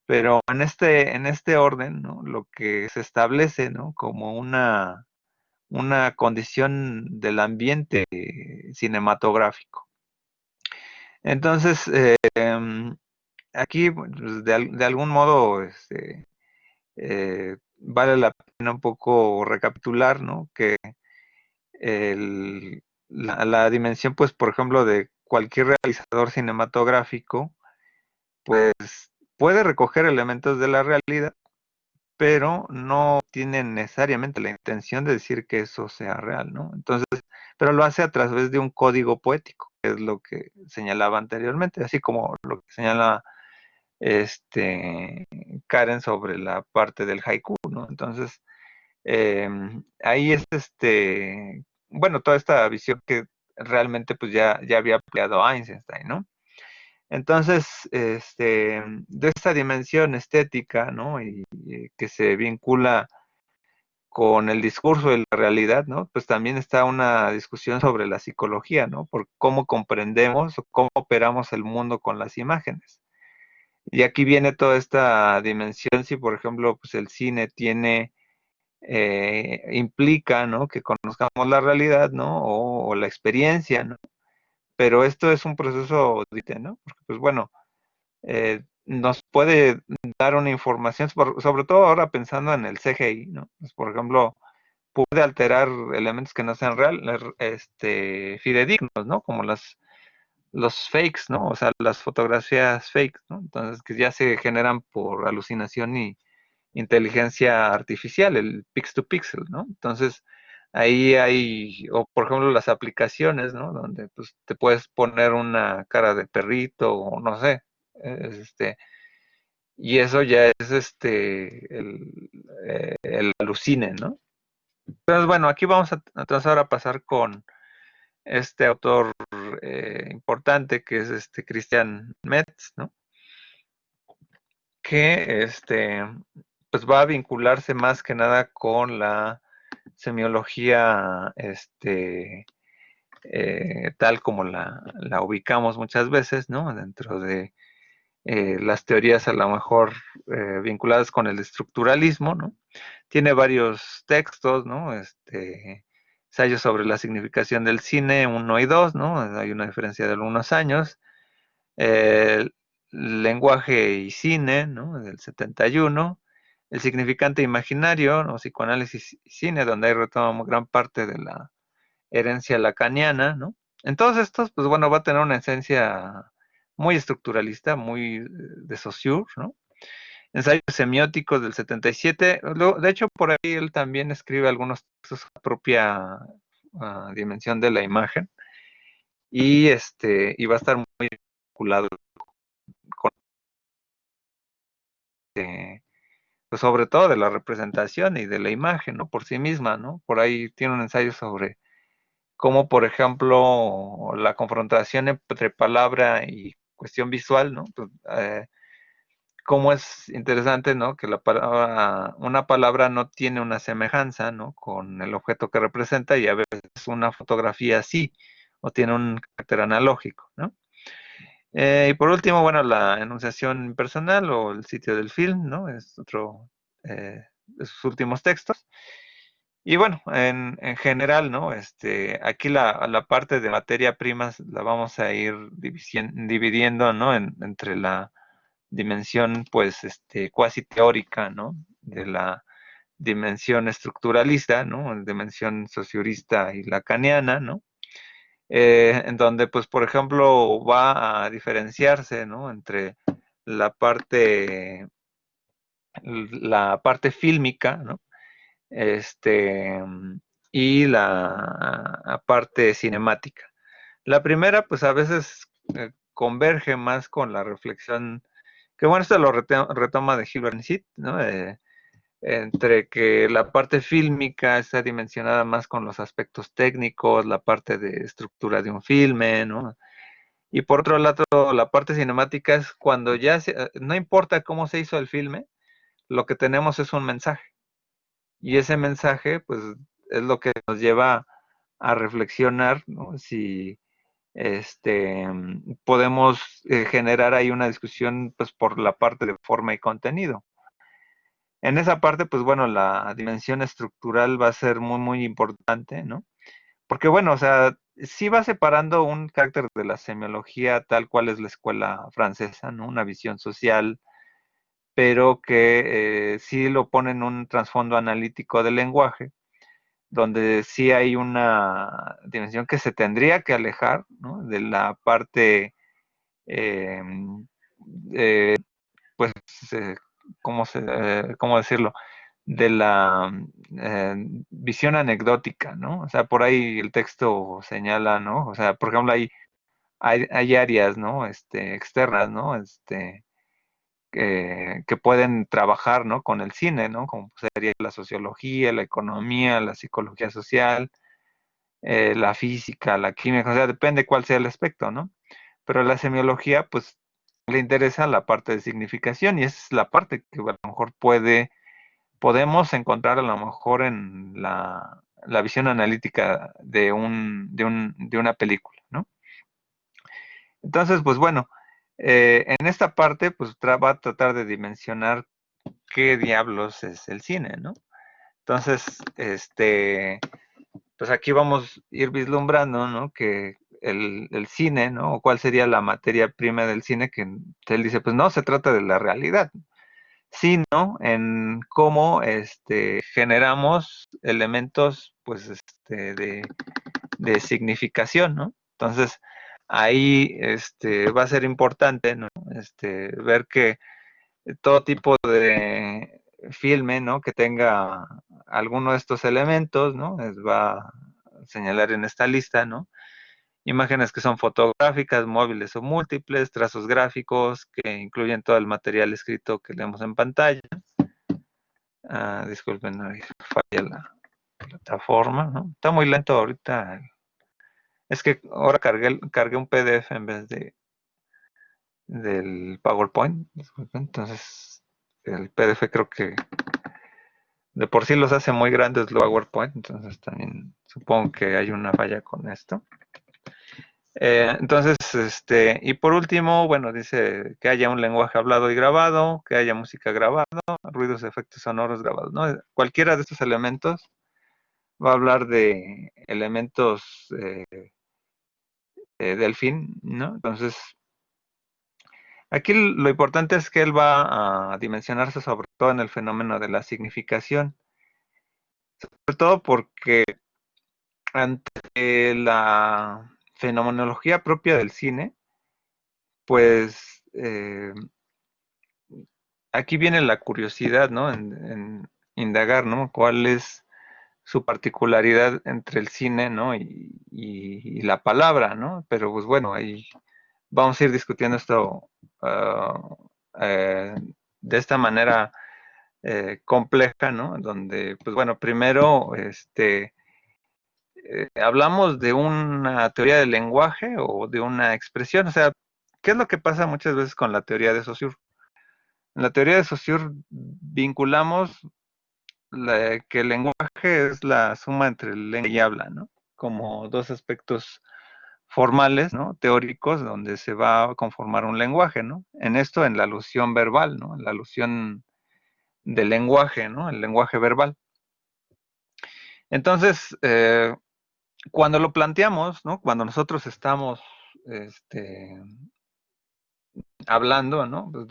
pero en este orden, ¿no? Lo que se establece, ¿no? Como una condición del ambiente cinematográfico. Entonces, aquí pues, de algún modo vale la pena un poco recapitular, ¿no? Que la dimensión, pues, por ejemplo, de cualquier realizador cinematográfico, pues puede recoger elementos de la realidad, pero no tiene necesariamente la intención de decir que eso sea real, ¿no? Entonces, pero lo hace a través de un código poético, que es lo que señalaba anteriormente, así como lo que señala Karen sobre la parte del haiku, ¿no? Entonces, ahí es bueno, toda esta visión que realmente pues ya había empleado Einstein, ¿no? Entonces, de esta dimensión estética, ¿no? Y que se vincula con el discurso de la realidad, ¿no? Pues también está una discusión sobre la psicología, ¿no? Por cómo comprendemos o cómo operamos el mundo con las imágenes. Y aquí viene toda esta dimensión, si por ejemplo, pues el cine implica, ¿no? Que conozcamos la realidad, ¿no? O la experiencia, ¿no? Pero esto es un proceso, ¿no? Porque, pues bueno, nos puede dar una información, sobre todo ahora pensando en el CGI, ¿no? Pues, por ejemplo, puede alterar elementos que no sean fidedignos, ¿no? Como los fakes, ¿no? O sea, las fotografías fakes, ¿no? Entonces, que ya se generan por alucinación y inteligencia artificial, el pix to pixel, ¿no? Entonces, ahí hay, o por ejemplo, las aplicaciones, ¿no? Donde pues te puedes poner una cara de perrito o no sé, y eso ya es el alucine, ¿no? Entonces, bueno, aquí vamos a entonces ahora a pasar con este autor importante que es Christian Metz, ¿no? Que pues va a vincularse más que nada con la semiología tal como la ubicamos muchas veces, ¿no? Dentro de las teorías a lo mejor vinculadas con el estructuralismo, ¿no? Tiene varios textos, ¿no? Ensayos sobre la significación del cine, 1 y 2, ¿no? Hay una diferencia de algunos años. Eh, Lenguaje y cine, ¿no? Del 71. El significante imaginario, ¿no? Psicoanálisis y cine, donde ahí retomamos gran parte de la herencia lacaniana, ¿no? En todos estos, pues bueno, va a tener una esencia muy estructuralista, muy de Saussure, ¿no? Ensayos semióticos del 77. De hecho, por ahí él también escribe algunos textos a propia dimensión de la imagen y va a estar muy vinculado con pues sobre todo de la representación y de la imagen, ¿no? Por sí misma, ¿no? Por ahí tiene un ensayo sobre cómo, por ejemplo, la confrontación entre palabra y cuestión visual, ¿no? Pues, cómo es interesante, ¿no? Que una palabra no tiene una semejanza, ¿no? Con el objeto que representa y a veces una fotografía sí, o tiene un carácter analógico, ¿no? Y por último, bueno, la enunciación personal o el sitio del film, ¿no? Es otro de sus últimos textos. Y bueno, en general, ¿no? Aquí la parte de materia prima la vamos a ir dividiendo, ¿no? Entre la dimensión, pues, cuasi teórica, ¿no? De la dimensión estructuralista, ¿no? Dimensión sociurista y lacaniana, ¿no? En donde, pues, por ejemplo, va a diferenciarse, ¿no? Entre la parte, la parte fílmica, ¿no? este, y la parte cinemática. La primera, pues a veces converge más con la reflexión, que bueno, esto lo retoma de Gilbert Sid, ¿no? Entre que la parte fílmica está dimensionada más con los aspectos técnicos, la parte de estructura de un filme, ¿no? Y por otro lado, la parte cinemática es cuando no importa cómo se hizo el filme, lo que tenemos es un mensaje. Y ese mensaje, pues, es lo que nos lleva a reflexionar, ¿no? Si podemos generar ahí una discusión, pues, por la parte de forma y contenido. en esa parte, pues bueno, la dimensión estructural va a ser muy, muy importante, ¿no? Porque bueno, o sea, sí va separando un carácter de la semiología tal cual es la escuela francesa, ¿no? Una visión social, pero que sí lo pone en un trasfondo analítico del lenguaje, donde sí hay una dimensión que se tendría que alejar, ¿no? De la parte, eh, eh, pues, eh, ¿cómo decirlo? De la visión anecdótica, ¿no? O sea, por ahí el texto señala, ¿no? O sea, por ejemplo, hay áreas, ¿no? Externas, ¿no? Que pueden trabajar, ¿no? Con el cine, ¿no? Como sería la sociología, la economía, la psicología social, la física, la química, o sea, depende cuál sea el aspecto, ¿no? Pero la semiología, pues, le interesa la parte de significación y esa es la parte que a lo mejor podemos encontrar a lo mejor en la visión analítica de una película, ¿no? Entonces, pues bueno, en esta parte, pues va a tratar de dimensionar qué diablos es el cine, ¿no? Entonces, pues aquí vamos a ir vislumbrando, ¿no? Que el cine, ¿no? O cuál sería la materia prima del cine, que él dice, pues no, se trata de la realidad, sino en cómo generamos elementos pues de significación, ¿no? Entonces, ahí va a ser importante, ¿no? Ver que todo tipo de filme, ¿no? Que tenga alguno de estos elementos, ¿no? Va a señalar en esta lista, ¿no? Imágenes que son fotográficas, móviles o múltiples, trazos gráficos que incluyen todo el material escrito que leemos en pantalla. Disculpen, falla la plataforma, ¿no? Está muy lento ahorita. Es que ahora cargué un PDF en vez del PowerPoint. Disculpen, entonces el PDF creo que de por sí los hace muy grandes el PowerPoint, entonces también supongo que hay una falla con esto. Entonces, y por último, bueno, dice que haya un lenguaje hablado y grabado, que haya música grabada, ruidos, efectos sonoros grabados, ¿no? Cualquiera de estos elementos va a hablar de elementos del fin, ¿no? Entonces, aquí lo importante es que él va a dimensionarse sobre todo en el fenómeno de la significación, sobre todo porque ante la fenomenología propia del cine, pues aquí viene la curiosidad, ¿no? En indagar, ¿no? ¿Cuál es su particularidad entre el cine, ¿no? Y la palabra, ¿no? Pero pues bueno, ahí vamos a ir discutiendo esto eh, de esta manera compleja, ¿no? Donde, pues bueno, primero, hablamos de una teoría del lenguaje o de una expresión, o sea, ¿qué es lo que pasa muchas veces con la teoría de Saussure? En la teoría de Saussure vinculamos que el lenguaje es la suma entre lengua y habla, ¿no? Como dos aspectos formales, ¿no? Teóricos, donde se va a conformar un lenguaje, ¿no? En esto, en la alusión verbal, ¿no? En la alusión del lenguaje, ¿no? El lenguaje verbal. Entonces, cuando lo planteamos, ¿no? Cuando nosotros estamos hablando, ¿no? Pues,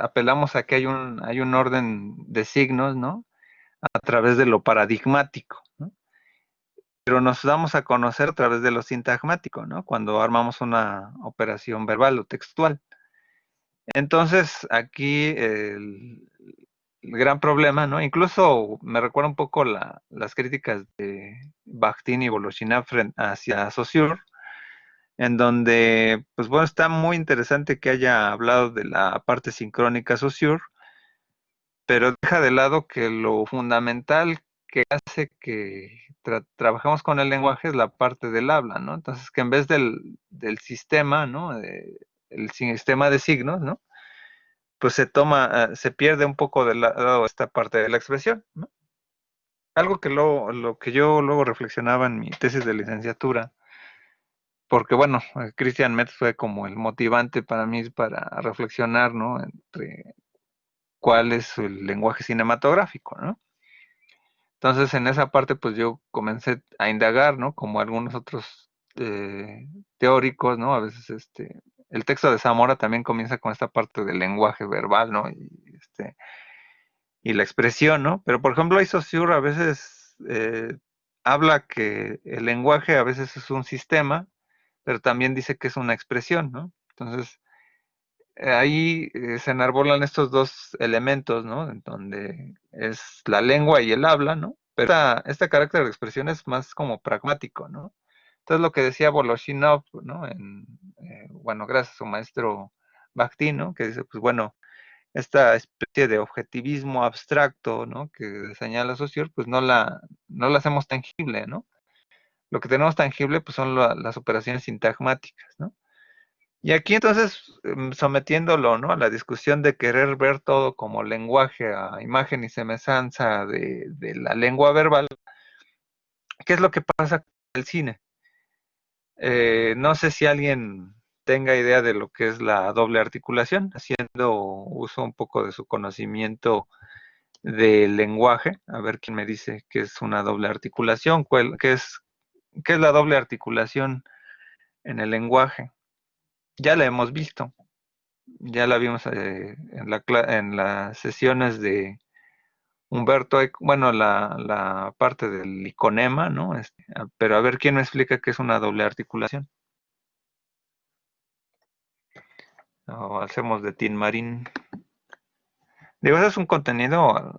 apelamos a que hay un orden de signos, ¿no? A través de lo paradigmático, ¿no? Pero nos damos a conocer a través de lo sintagmático, ¿no? Cuando armamos una operación verbal o textual. Entonces, aquí el gran problema, ¿no? Incluso me recuerda un poco las críticas de Bakhtin y Voloshinov hacia Saussure, en donde, pues bueno, está muy interesante que haya hablado de la parte sincrónica Saussure, pero deja de lado que lo fundamental que hace que trabajemos con el lenguaje es la parte del habla, ¿no? Entonces, que en vez del sistema, ¿no? El sistema de signos, ¿no? Pues se pierde un poco de lado esta parte de la expresión, ¿no? Algo que lo que yo luego reflexionaba en mi tesis de licenciatura, porque bueno, Christian Metz fue como el motivante para mí para reflexionar, ¿no? cuál es el lenguaje cinematográfico, ¿no? Entonces, en esa parte, pues yo comencé a indagar, ¿no? Como algunos otros teóricos, ¿no? A veces, el texto de Zamora también comienza con esta parte del lenguaje verbal, ¿no? Y la expresión, ¿no? Pero, por ejemplo, Saussure a veces habla que el lenguaje a veces es un sistema, pero también dice que es una expresión, ¿no? Entonces, ahí se enarbolan estos dos elementos, ¿no? En donde es la lengua y el habla, ¿no? Pero este carácter de expresión es más como pragmático, ¿no? Entonces lo que decía Voloshinov, ¿no? Bueno, gracias a su maestro Bakhtin, ¿no? Que dice, pues bueno, esta especie de objetivismo abstracto, ¿no? Que señala Saussure, pues no la hacemos tangible, ¿no? Lo que tenemos tangible, pues son las operaciones sintagmáticas, ¿no? Y aquí entonces, sometiéndolo, ¿no? A la discusión de querer ver todo como lenguaje, a imagen y semejanza de la lengua verbal, ¿qué es lo que pasa con el cine? No sé si alguien tenga idea de lo que es la doble articulación, haciendo uso un poco de su conocimiento del lenguaje. A ver quién me dice qué es una doble articulación, qué es la doble articulación en el lenguaje. Ya la hemos visto. Ya la vimos en las sesiones de Humberto Eco, bueno, la parte del iconema, ¿no? Pero a ver quién me explica qué es una doble articulación. O hacemos de Tin Marín. Digo, eso es un contenido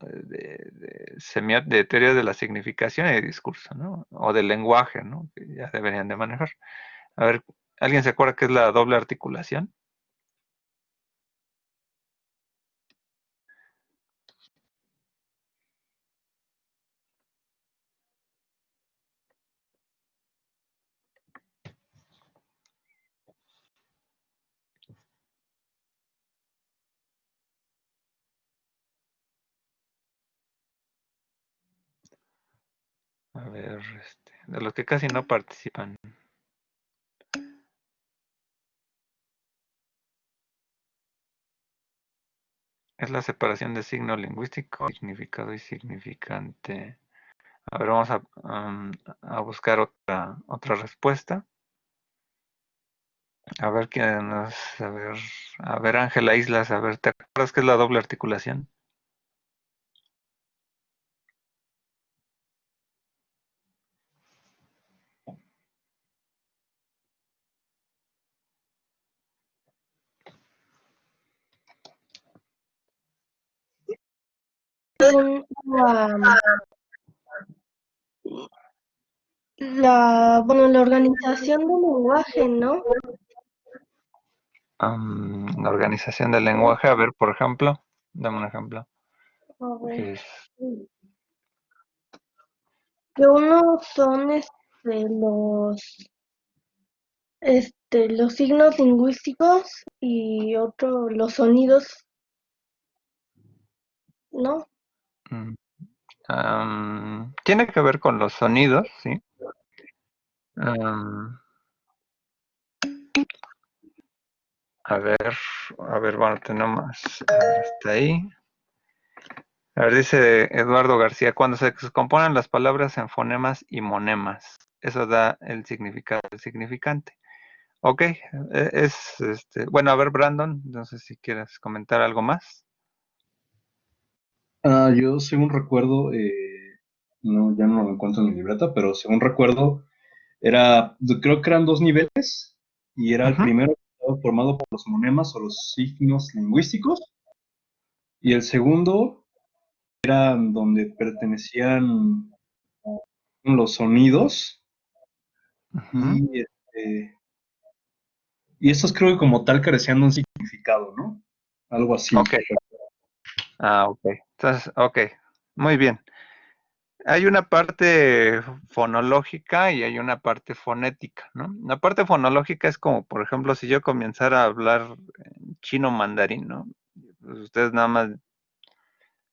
de teoría de la significación y de discurso, ¿no? O del lenguaje, ¿no? Que ya deberían de manejar. A ver, ¿alguien se acuerda qué es la doble articulación? A ver, de los que casi no participan. Es la separación de signo lingüístico, significado y significante. A ver, vamos a buscar otra respuesta. A ver quién nos, a ver, Ángela Islas, a ver, ¿te acuerdas qué es la doble articulación? Según la organización del lenguaje, ¿no? La organización del lenguaje, a ver, por ejemplo, dame un ejemplo. A ver, Es, que uno son los signos lingüísticos y otro los sonidos, ¿no? mm, tiene que ver con los sonidos, ¿sí? Am, a ver, bueno, tenemos, a ver, hasta ahí. A ver, dice Eduardo García, cuando se componen las palabras en fonemas y monemas, eso da el significado del significante. Ok, bueno, a ver, Brandon, no sé si quieres comentar algo más. Yo, según recuerdo, no, ya no lo encuentro en mi libreta, pero según recuerdo, creo que eran dos niveles, y era el Ujú, primero que estaba formado por los monemas o los signos lingüísticos, y el segundo eran donde pertenecían los sonidos, ujú. y, y estos creo que como tal carecían de un significado, ¿no? Algo así. Ok, ok. Entonces, ok, muy bien. Hay una parte fonológica y hay una parte fonética, ¿no? La parte fonológica es como, por ejemplo, si yo comenzara a hablar en chino mandarín, ¿no? Pues ustedes nada más,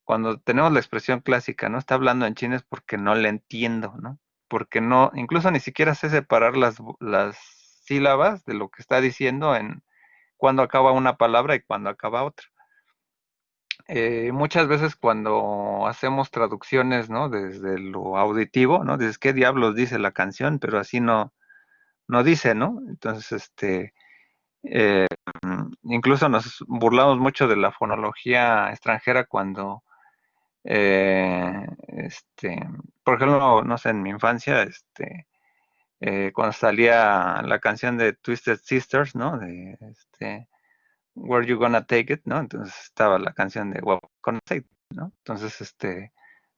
cuando tenemos la expresión clásica, ¿no? Está hablando en chino es porque no le entiendo, ¿no? Porque no, incluso ni siquiera sé separar las sílabas de lo que está diciendo en cuando acaba una palabra y cuando acaba otra. Muchas veces cuando hacemos traducciones, ¿no? Desde lo auditivo, ¿no? Dices, ¿qué diablos dice la canción? Pero así no dice, ¿no? Entonces, eh, incluso nos burlamos mucho de la fonología extranjera cuando, por ejemplo, no sé, en mi infancia, cuando salía la canción de Twisted Sisters, ¿no? De Where You Gonna Take It, ¿no? Entonces estaba la canción de Well, Gonna Take It, ¿no? Entonces,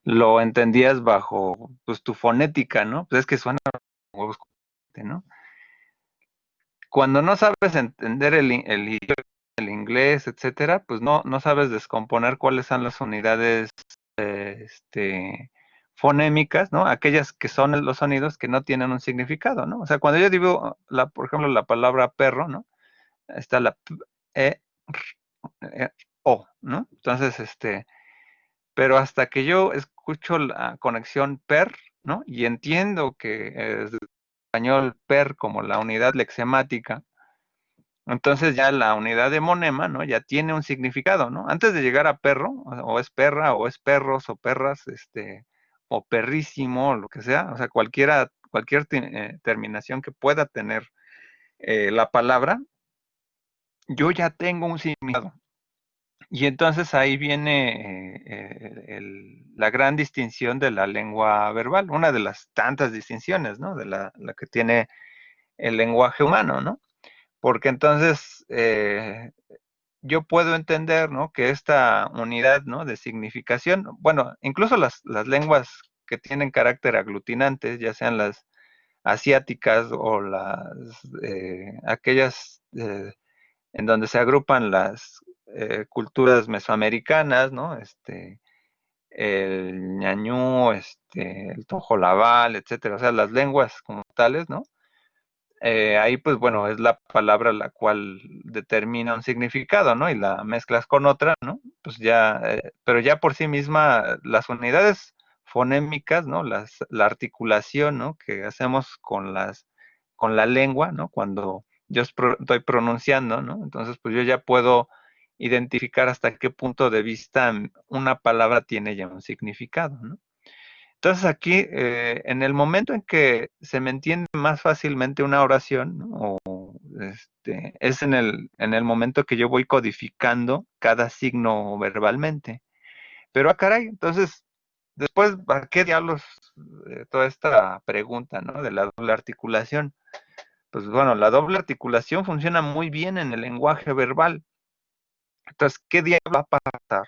lo entendías bajo, pues, tu fonética, ¿no? Pues es que suena como huevos, ¿no? Cuando no sabes entender el inglés, etcétera, pues no sabes descomponer cuáles son las unidades, fonémicas, ¿no? Aquellas que son los sonidos que no tienen un significado, ¿no? O sea, cuando yo digo, por ejemplo, la palabra perro, ¿no? Está la p, e, o, ¿no? Entonces, pero hasta que yo escucho la conexión per, ¿no? Y entiendo que es español per como la unidad lexemática, entonces ya la unidad de monema, ¿no? Ya tiene un significado, ¿no? Antes de llegar a perro, o es perra, o es perros, o perras, o perrísimo, o lo que sea, o sea, cualquier terminación que pueda tener la palabra, yo ya tengo un significado. Y entonces ahí viene la gran distinción de la lengua verbal, una de las tantas distinciones, ¿no? De la que tiene el lenguaje humano, ¿no? Porque entonces yo puedo entender, ¿no? Que esta unidad, ¿no? De significación, bueno, incluso las lenguas que tienen carácter aglutinante, ya sean las asiáticas o aquellas en donde se agrupan las culturas mesoamericanas, ¿no? El ñañú, el tojolabal, etcétera, o sea, las lenguas como tales, ¿no? Ahí, pues bueno, es la palabra la cual determina un significado, ¿no? Y la mezclas con otra, ¿no? Pues ya, pero ya por sí misma, las unidades fonémicas, ¿no? La articulación, ¿no? Que hacemos con la lengua, ¿no? Cuando yo estoy pronunciando, ¿no? Entonces, pues yo ya puedo identificar hasta qué punto de vista una palabra tiene ya un significado, ¿no? Entonces aquí, en el momento en que se me entiende más fácilmente una oración, ¿no? O es en el momento que yo voy codificando cada signo verbalmente. Pero, caray, entonces, después, ¿para qué diablos toda esta pregunta, ¿no? De la doble articulación? Pues bueno, la doble articulación funciona muy bien en el lenguaje verbal. Entonces, ¿qué diablos va a pasar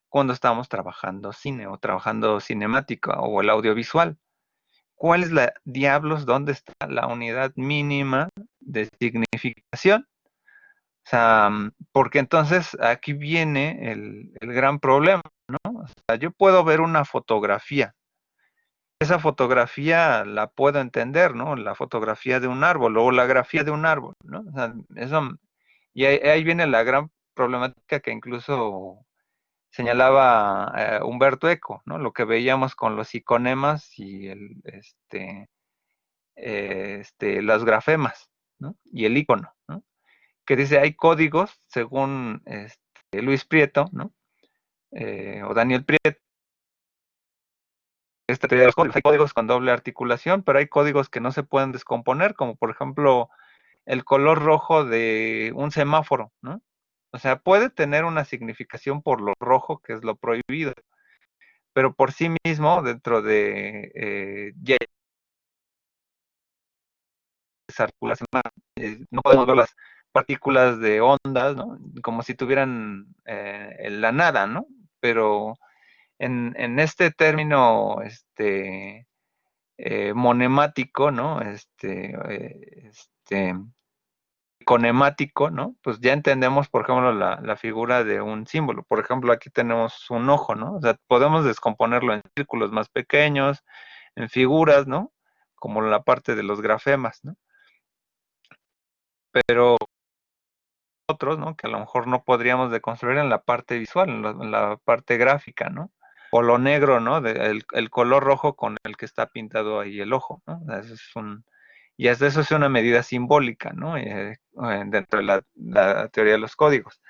cuando estamos trabajando cine o trabajando cinemática o el audiovisual? ¿Cuál es la diablos? ¿Dónde está la unidad mínima de significación? O sea, porque entonces aquí viene el gran problema, ¿no? O sea, yo puedo ver una fotografía. Esa fotografía la puedo entender, ¿no? La fotografía de un árbol o la grafía de un árbol, ¿no? O sea, y ahí viene la gran problemática que incluso señalaba Humberto Eco, ¿no? Lo que veíamos con los iconemas y los grafemas, ¿no? Y el icono, ¿no? Que dice, hay códigos, según Luis Prieto, ¿no? O Daniel Prieto, esta teoría de los códigos. Hay códigos con doble articulación, pero hay códigos que no se pueden descomponer, como por ejemplo el color rojo de un semáforo, ¿no? O sea, puede tener una significación por lo rojo, que es lo prohibido, pero por sí mismo, dentro de ya no podemos ver las partículas de ondas, ¿no? Como si tuvieran la nada, ¿no? Pero en este término monemático, ¿no? Conemático, ¿no? Pues ya entendemos, por ejemplo, la figura de un símbolo. Por ejemplo, aquí tenemos un ojo, ¿no? O sea, podemos descomponerlo en círculos más pequeños, en figuras, ¿no? Como la parte de los grafemas, ¿no? Pero otros, ¿no? Que a lo mejor no podríamos deconstruir en la parte visual, en la parte gráfica, ¿no? O lo negro, ¿no? El color rojo con el que está pintado ahí el ojo, ¿no? Eso es y hasta eso es una medida simbólica, ¿no? Dentro de la teoría de los códigos.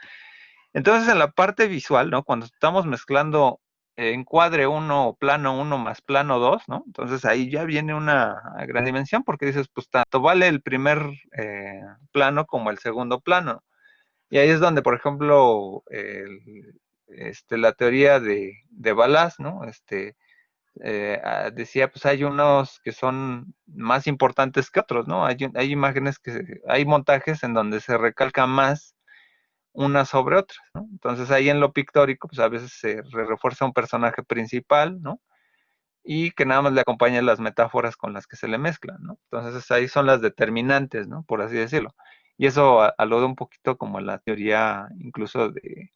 Entonces, en la parte visual, ¿no? Cuando estamos mezclando encuadre 1 o plano 1 más plano 2, ¿no? Entonces ahí ya viene una gran dimensión porque dices, pues tanto vale el primer plano como el segundo plano. Y ahí es donde, por ejemplo, la teoría de Balázs, ¿no? Decía, pues hay unos que son más importantes que otros, ¿no? Hay imágenes hay montajes en donde se recalca más una sobre otra, ¿no? Entonces ahí en lo pictórico, pues a veces se refuerza un personaje principal, ¿no? Y que nada más le acompañan las metáforas con las que se le mezclan, ¿no? Entonces ahí son las determinantes, ¿no? Por así decirlo. Y eso alude un poquito como a la teoría incluso de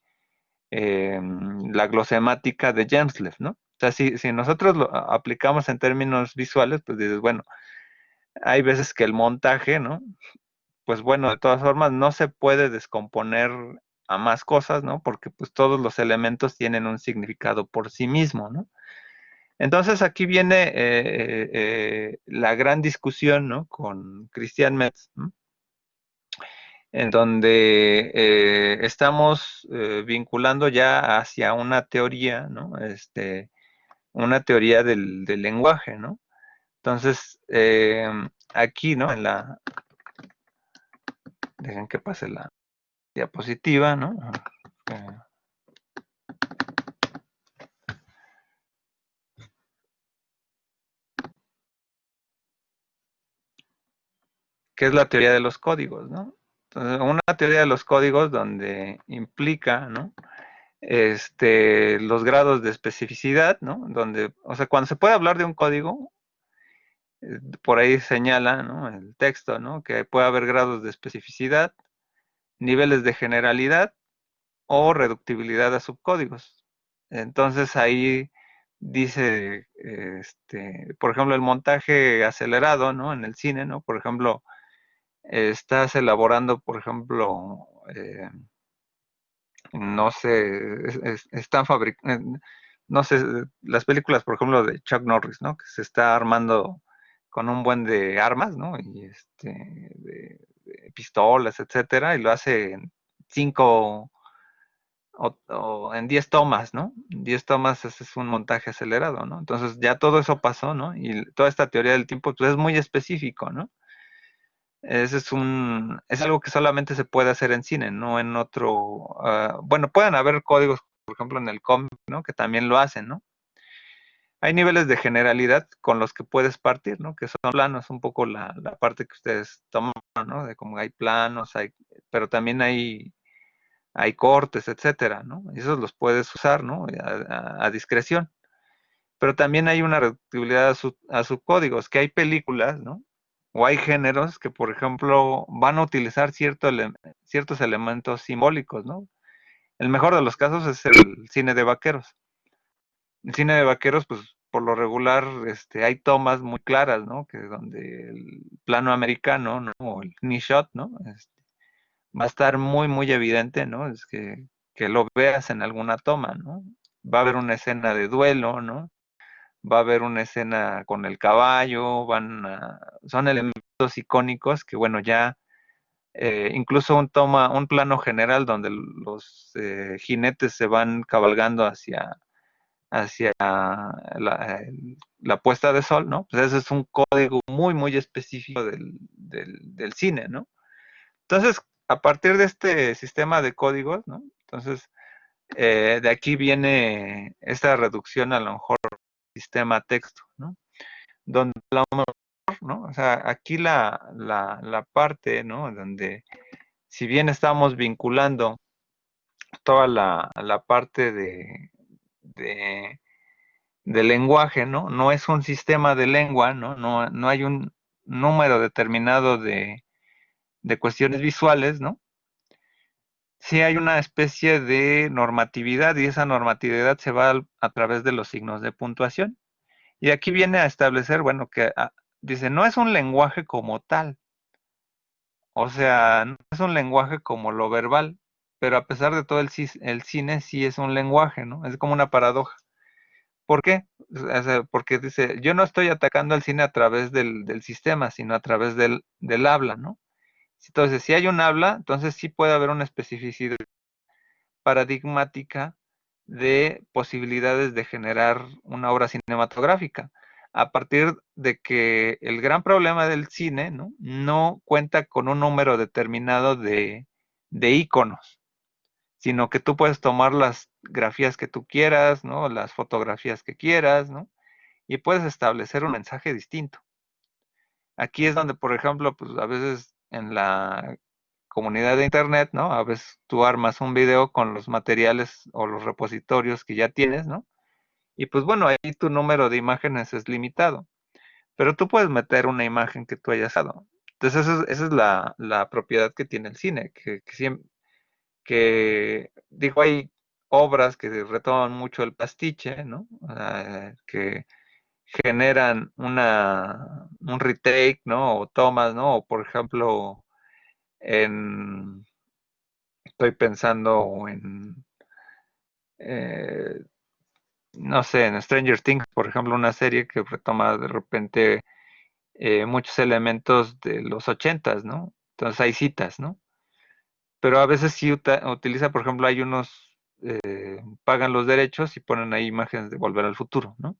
la glosemática de Jemslev, ¿no? O sea, si nosotros lo aplicamos en términos visuales, pues dices, bueno, hay veces que el montaje, ¿no? Pues bueno, de todas formas, no se puede descomponer a más cosas, ¿no? Porque pues todos los elementos tienen un significado por sí mismo, ¿no? Entonces aquí viene la gran discusión, ¿no? Con Christian Metz, ¿no? En donde estamos vinculando ya hacia una teoría, ¿no? Una teoría del lenguaje, ¿no? Entonces, aquí, ¿no? Dejen que pase la diapositiva, ¿no? Eh, ¿Qué es la teoría de los códigos, ¿no? Entonces, una teoría de los códigos donde implica, ¿no? Los grados de especificidad, ¿no? Donde, o sea, cuando se puede hablar de un código, por ahí señala, ¿no? El texto, ¿no? Que puede haber grados de especificidad, niveles de generalidad o reductibilidad a subcódigos. Entonces ahí dice, por ejemplo, el montaje acelerado, ¿no? En el cine, ¿no? Por ejemplo, estás elaborando, por ejemplo, no sé, están fabricando, no sé, las películas, por ejemplo, de Chuck Norris, ¿no? Que se está armando con un buen de armas, ¿no? Y de pistolas, etcétera, y lo hace en 5 o en 10 tomas, ¿no? 10 tomas es un montaje acelerado, ¿no? Entonces ya todo eso pasó, ¿no? Y toda esta teoría del tiempo pues, es muy específico, ¿no? Ese es algo que solamente se puede hacer en cine, no en otro. Bueno, pueden haber códigos, por ejemplo, en el cómic, ¿no? Que también lo hacen, ¿no? Hay niveles de generalidad con los que puedes partir, ¿no? Que son planos, un poco la parte que ustedes toman, ¿no? De cómo hay planos, pero también hay cortes, etcétera, ¿no? Y esos los puedes usar, ¿no? A discreción. Pero también hay una reductibilidad a subcódigos, que hay películas, ¿no? O hay géneros que, por ejemplo, van a utilizar ciertos elementos simbólicos, ¿no? El mejor de los casos es el cine de vaqueros. El cine de vaqueros, pues, por lo regular, hay tomas muy claras, ¿no? Que donde el plano americano, ¿no? O el knee shot, ¿no? Va a estar muy, muy evidente, ¿no? Que lo veas en alguna toma, ¿no? Va a haber una escena de duelo, ¿no? Va a haber una escena con el caballo, son elementos icónicos que, bueno, ya incluso un plano general donde los jinetes se van cabalgando hacia la puesta de sol, ¿no? Pues ese es un código muy, muy específico del cine, ¿no? Entonces, a partir de este sistema de códigos, ¿no? Entonces, de aquí viene esta reducción a lo mejor sistema texto, ¿no? Donde a lo mejor, ¿no? O sea, aquí la parte, ¿no? Donde si bien estamos vinculando toda la parte de, de lenguaje, ¿no? No es un sistema de lengua, ¿no? No hay un número determinado de cuestiones visuales, ¿no? Sí hay una especie de normatividad y esa normatividad se va a través de los signos de puntuación. Y aquí viene a establecer, bueno, que dice, no es un lenguaje como tal, o sea, no es un lenguaje como lo verbal, pero a pesar de todo el cine sí es un lenguaje, ¿no? Es como una paradoja. ¿Por qué? O sea, porque dice, yo no estoy atacando al cine a través del sistema, sino a través del habla, ¿no? Entonces, si hay un habla, entonces sí puede haber una especificidad paradigmática de posibilidades de generar una obra cinematográfica, a partir de que el gran problema del cine no cuenta con un número determinado de íconos, sino que tú puedes tomar las grafías que tú quieras, ¿no? Las fotografías que quieras, ¿no? Y puedes establecer un mensaje distinto. Aquí es donde, por ejemplo, pues a veces en la comunidad de internet, ¿no? A veces tú armas un video con los materiales o los repositorios que ya tienes, ¿no? Y pues bueno, ahí tu número de imágenes es limitado, pero tú puedes meter una imagen que tú hayas dado. Entonces esa es la propiedad que tiene el cine, que digo, hay obras que retoman mucho el pastiche, ¿no? Que generan un retake, ¿no? O tomas, ¿no? O por ejemplo, estoy pensando eh, no sé, en Stranger Things, por ejemplo, una serie que retoma de repente muchos elementos de los ochentas, ¿no? Entonces hay citas, ¿no? Pero a veces sí utiliza, por ejemplo, hay unos, pagan los derechos y ponen ahí imágenes de Volver al Futuro, ¿no?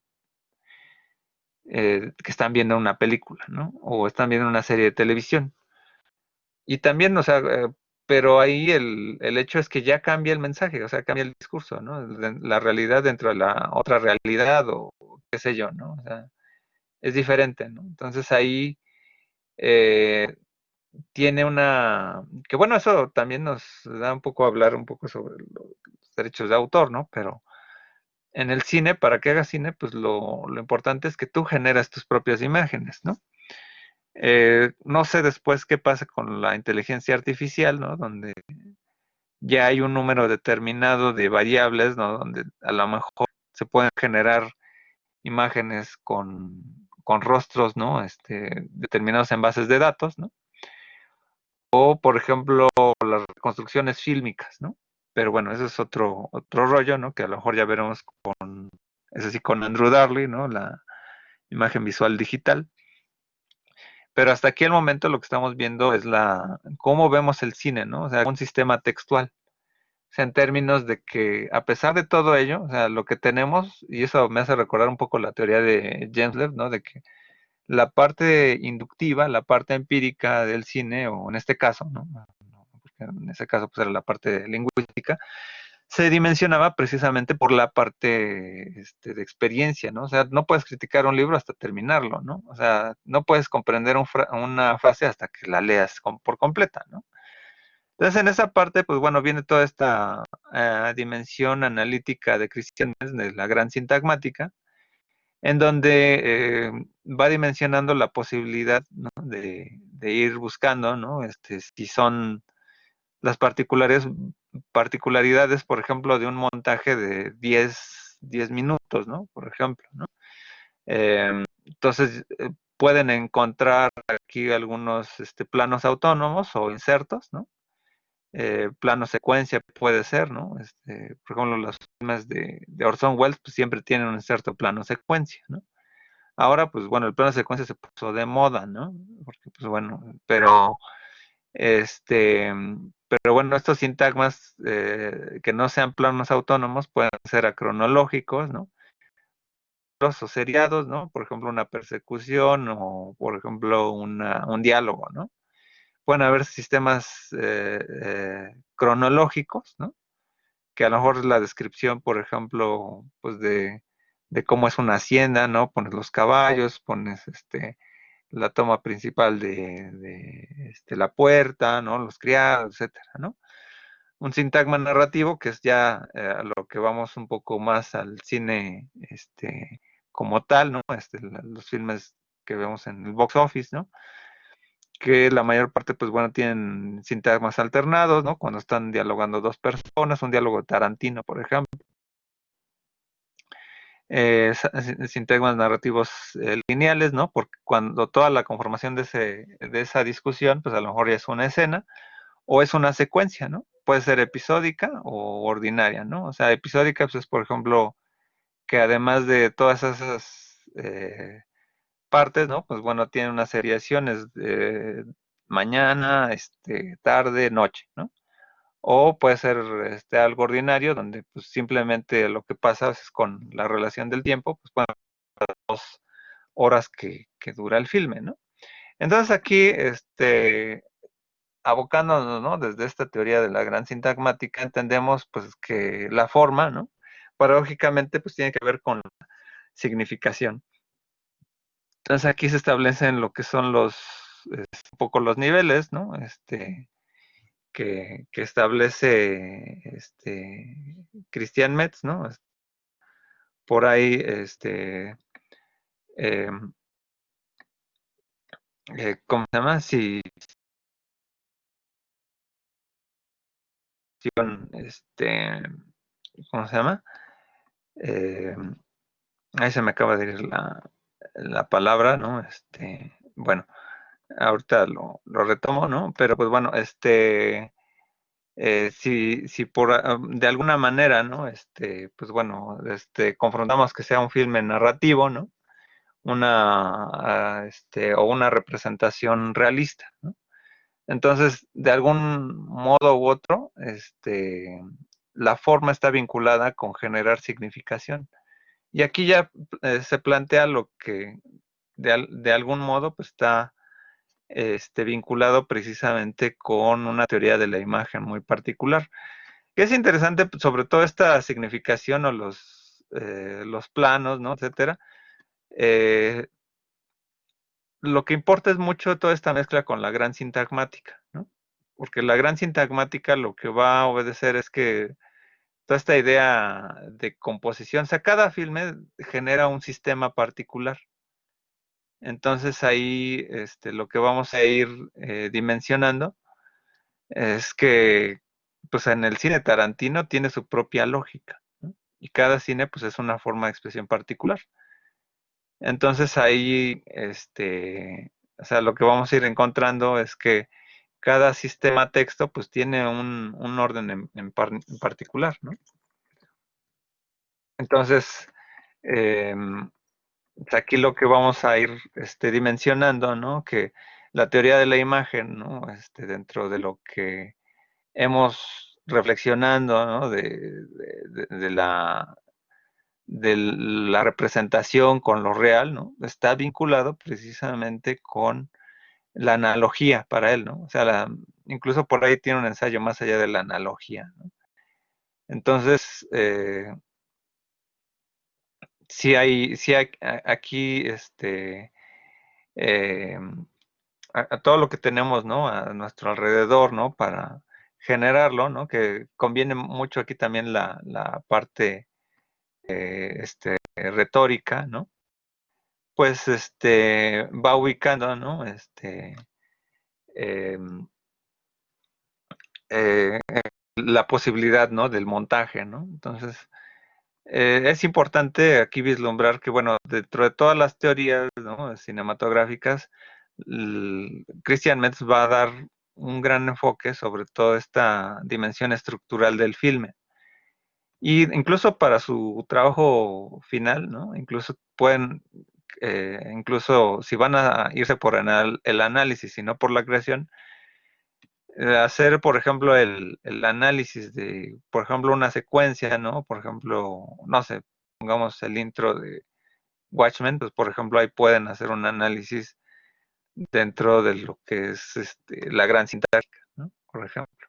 Que están viendo una película, ¿no? O están viendo una serie de televisión. Y también, o sea, pero ahí el hecho es que ya cambia el mensaje, o sea, cambia el discurso, ¿no? La realidad dentro de la otra realidad o qué sé yo, ¿no? O sea, es diferente, ¿no? Entonces ahí eh, tiene que bueno, eso también nos da un poco a hablar un poco sobre los derechos de autor, ¿no? Pero en el cine, para que hagas cine, pues lo importante es que tú generas tus propias imágenes, ¿no? No sé después qué pasa con la inteligencia artificial, ¿no? Donde ya hay un número determinado de variables, ¿no? Donde a lo mejor se pueden generar imágenes con rostros, ¿no? Determinados en bases de datos, ¿no? O, por ejemplo, las reconstrucciones fílmicas, ¿no? Pero bueno, ese es otro rollo, ¿no? Que a lo mejor ya veremos es así, con Andrew Darley, ¿no? La imagen visual digital. Pero hasta aquí el momento lo que estamos viendo es cómo vemos el cine, ¿no? O sea, un sistema textual. O sea, en términos de que a pesar de todo ello, o sea, lo que tenemos, y eso me hace recordar un poco la teoría de James Webb, ¿no? De que la parte inductiva, la parte empírica del cine, o en este caso, ¿no? Porque en ese caso pues era la parte lingüística, se dimensionaba precisamente por la parte de experiencia, ¿no? O sea, no puedes criticar un libro hasta terminarlo, ¿no? O sea, no puedes comprender una frase hasta que la leas por completa, ¿no? Entonces, en esa parte, pues bueno, viene toda esta dimensión analítica de Christian Metz, de la gran sintagmática, en donde va dimensionando la posibilidad, ¿no? de ir buscando, ¿no? Si son las particularidades, por ejemplo, de un montaje de 10 minutos, ¿no? Por ejemplo, ¿no? Entonces, pueden encontrar aquí algunos planos autónomos o insertos, ¿no? Plano secuencia puede ser, ¿no? Por ejemplo, las filmes de Orson Welles pues, siempre tienen un cierto plano secuencia, ¿no? Ahora, pues bueno, el plano secuencia se puso de moda, ¿no? Porque, pues bueno, este, pero bueno, estos sintagmas que no sean planos autónomos pueden ser acronológicos, ¿no? O seriados, ¿no? Por ejemplo, una persecución o, por ejemplo, un diálogo, ¿no? Pueden haber sistemas cronológicos, ¿no? Que a lo mejor la descripción, por ejemplo, pues de cómo es una hacienda, ¿no? Pones los caballos, pones la toma principal de la puerta, ¿no? Los criados, etcétera, ¿no? Un sintagma narrativo que es ya a lo que vamos un poco más al cine como tal, ¿no? Los filmes que vemos en el box office, ¿no? Que la mayor parte, pues bueno, tienen sintagmas alternados, ¿no? Cuando están dialogando dos personas, un diálogo de Tarantino, por ejemplo. Sintagmas narrativos lineales, ¿no? Porque cuando toda la conformación de esa discusión, pues a lo mejor ya es una escena o es una secuencia, ¿no? Puede ser episódica o ordinaria, ¿no? O sea, episódica, pues es, por ejemplo, que además de todas esas partes, ¿no? Pues bueno, tiene unas seriaciones de mañana, tarde, noche, ¿no? o puede ser algo ordinario, donde pues simplemente lo que pasa es con la relación del tiempo, pues pueden ser 2 horas que dura el filme, ¿no? Entonces aquí, abocándonos, ¿no? Desde esta teoría de la gran sintagmática, entendemos pues que la forma, ¿no? Paradójicamente, pues tiene que ver con la significación. Entonces aquí se establecen lo que son un poco los niveles, ¿no? Que establece Christian Metz, ¿no? Por ahí, eh, ¿cómo se llama? Si, ¿cómo se llama? Eh, ahí se me acaba de ir la palabra, ¿no? Bueno, ahorita lo retomo, ¿no? Pero pues bueno, si de alguna manera, ¿no? Pues bueno, confrontamos que sea un filme narrativo, ¿no? O una representación realista, ¿no? Entonces, de algún modo u otro, la forma está vinculada con generar significación. Y aquí ya se plantea lo que de algún modo pues está vinculado precisamente con una teoría de la imagen muy particular. Que es interesante, pues, sobre todo esta significación o los planos, ¿no? Etcétera. Lo que importa es mucho toda esta mezcla con la gran sintagmática, ¿no? Porque la gran sintagmática lo que va a obedecer es que toda esta idea de composición, o sea, cada filme genera un sistema particular. Entonces ahí lo que vamos a ir dimensionando es que pues en el cine Tarantino tiene su propia lógica, ¿no? Y cada cine pues es una forma de expresión particular. Entonces ahí, o sea, lo que vamos a ir encontrando es que cada sistema texto pues tiene un orden en particular, ¿no? Entonces, aquí lo que vamos a ir dimensionando, ¿no? Que la teoría de la imagen, ¿no? Dentro de lo que hemos reflexionando, ¿no? De la representación con lo real, ¿no? Está vinculado precisamente con la analogía para él, ¿no? O sea, incluso por ahí tiene un ensayo más allá de la analogía, ¿no? Entonces, sí hay aquí, eh, a todo lo que tenemos, ¿no? A nuestro alrededor, ¿no? Para generarlo, ¿no? Que conviene mucho aquí también la parte, retórica, ¿no? Pues, va ubicando, ¿no? Em, eh, la posibilidad, ¿no? Del montaje, ¿no? Entonces, es importante aquí vislumbrar que, bueno, dentro de todas las teorías, ¿no? Cinematográficas, Christian Metz va a dar un gran enfoque sobre toda esta dimensión estructural del filme. Y incluso para su trabajo final, ¿no? Incluso si van a irse por el análisis y no por la creación, hacer, por ejemplo, el análisis de, por ejemplo, una secuencia, ¿no? Por ejemplo, no sé, pongamos el intro de Watchmen, pues por ejemplo ahí pueden hacer un análisis dentro de lo que es la gran sintáctica, ¿no? Por ejemplo.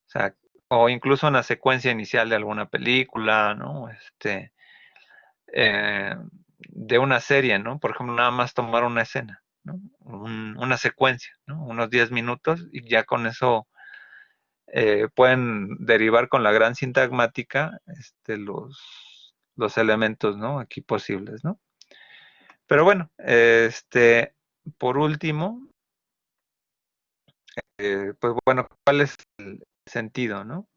O sea, o incluso una secuencia inicial de alguna película, ¿no? Eh, de una serie, ¿no? Por ejemplo, nada más tomar una escena, ¿no? Una secuencia, ¿no? Unos 10 minutos y ya con eso pueden derivar con la gran sintagmática los elementos, ¿no? Aquí posibles, ¿no? Pero bueno, por último, pues bueno, ¿cuál es el sentido, no?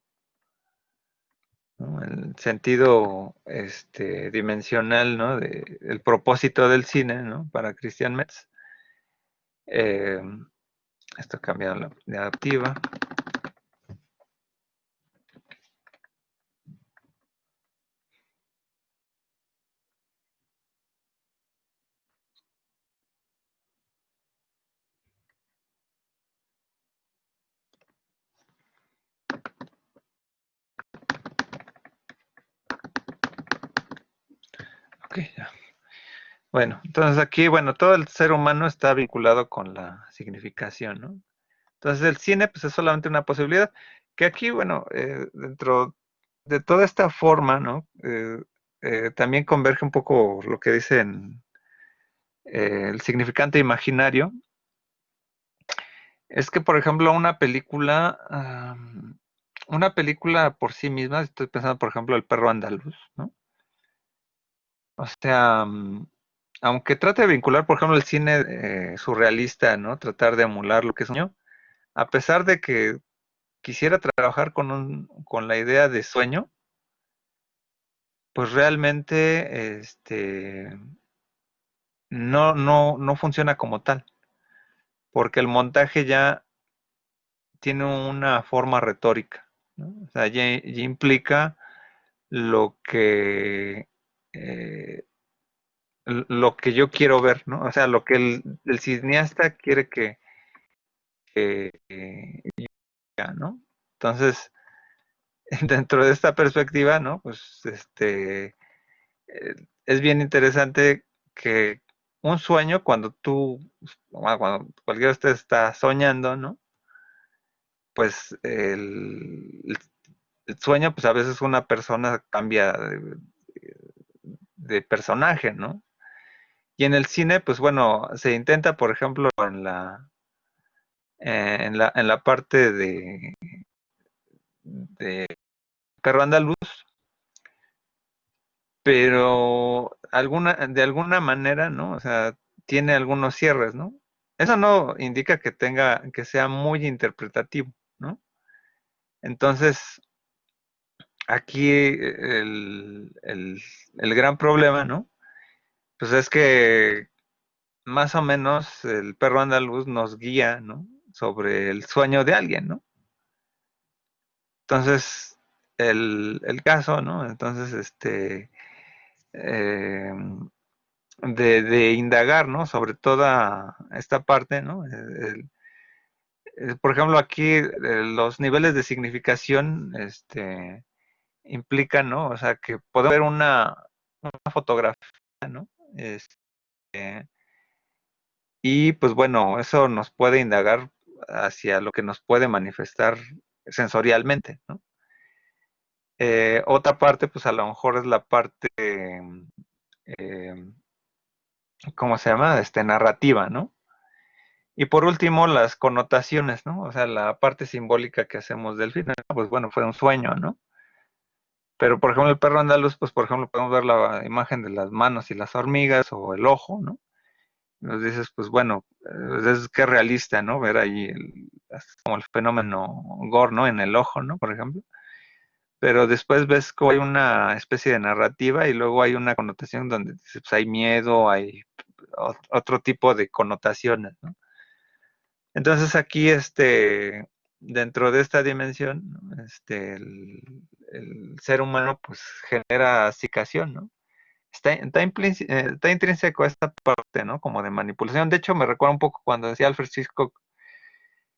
¿No? El sentido dimensional, ¿no? El propósito del cine, ¿no? Para Christian Metz. Eh, Esto ha cambiado la diapositiva. Ok, ya. Bueno, entonces aquí, bueno, todo el ser humano está vinculado con la significación, ¿no? Entonces el cine, pues es solamente una posibilidad, que aquí, bueno, dentro de toda esta forma, ¿no? También converge un poco lo que dicen el significante imaginario. Es que, por ejemplo, una película por sí misma, estoy pensando, por ejemplo, El perro andaluz, ¿no? O sea, aunque trate de vincular, por ejemplo, el cine surrealista, ¿no? Tratar de emular lo que es un sueño, a pesar de que quisiera trabajar con la idea de sueño, pues realmente no funciona como tal, porque el montaje ya tiene una forma retórica, ¿no? O sea, ya implica lo que eh, lo que yo quiero ver, ¿no? O sea, lo que el cineasta quiere que diga, ¿no? Entonces, dentro de esta perspectiva, ¿no? Pues es bien interesante que un sueño, cuando cualquiera de ustedes está soñando, ¿no? Pues el sueño, pues a veces una persona cambia de personaje, ¿no? Y en el cine, pues bueno, se intenta, por ejemplo, en la parte de Perro Andaluz, pero de alguna manera, ¿no? O sea, tiene algunos cierres, ¿no? Eso no indica que sea muy interpretativo, ¿no? Entonces, aquí el gran problema, ¿no? Pues es que más o menos el perro andaluz nos guía, ¿no? Sobre el sueño de alguien, ¿no? Entonces, el caso, ¿no? Entonces, eh, de indagar, ¿no? Sobre toda esta parte, ¿no? Por ejemplo, aquí los niveles de significación, implican, ¿no? O sea, que puede haber una fotografía, ¿no? Este, y pues bueno, eso nos puede indagar hacia lo que nos puede manifestar sensorialmente, ¿no? Otra parte, pues a lo mejor es la parte, eh, ¿cómo se llama? Narrativa, ¿no? Y por último, las connotaciones, ¿no? O sea, la parte simbólica que hacemos del film, pues bueno, fue un sueño, ¿no? Pero, por ejemplo, el perro andaluz, pues, por ejemplo, podemos ver la imagen de las manos y las hormigas o el ojo, ¿no? Nos dices, pues bueno, es que realista, ¿no? Ver ahí como el fenómeno gore, ¿no? En el ojo, ¿no? Por ejemplo. Pero después ves que hay una especie de narrativa y luego hay una connotación donde dices, pues hay miedo, hay otro tipo de connotaciones, ¿no? Entonces aquí, dentro de esta dimensión, ¿no? El ser humano, pues, genera psicación, ¿no? Está intrínseco a esta parte, ¿no? Como de manipulación. De hecho, me recuerda un poco cuando decía Alfred Hitchcock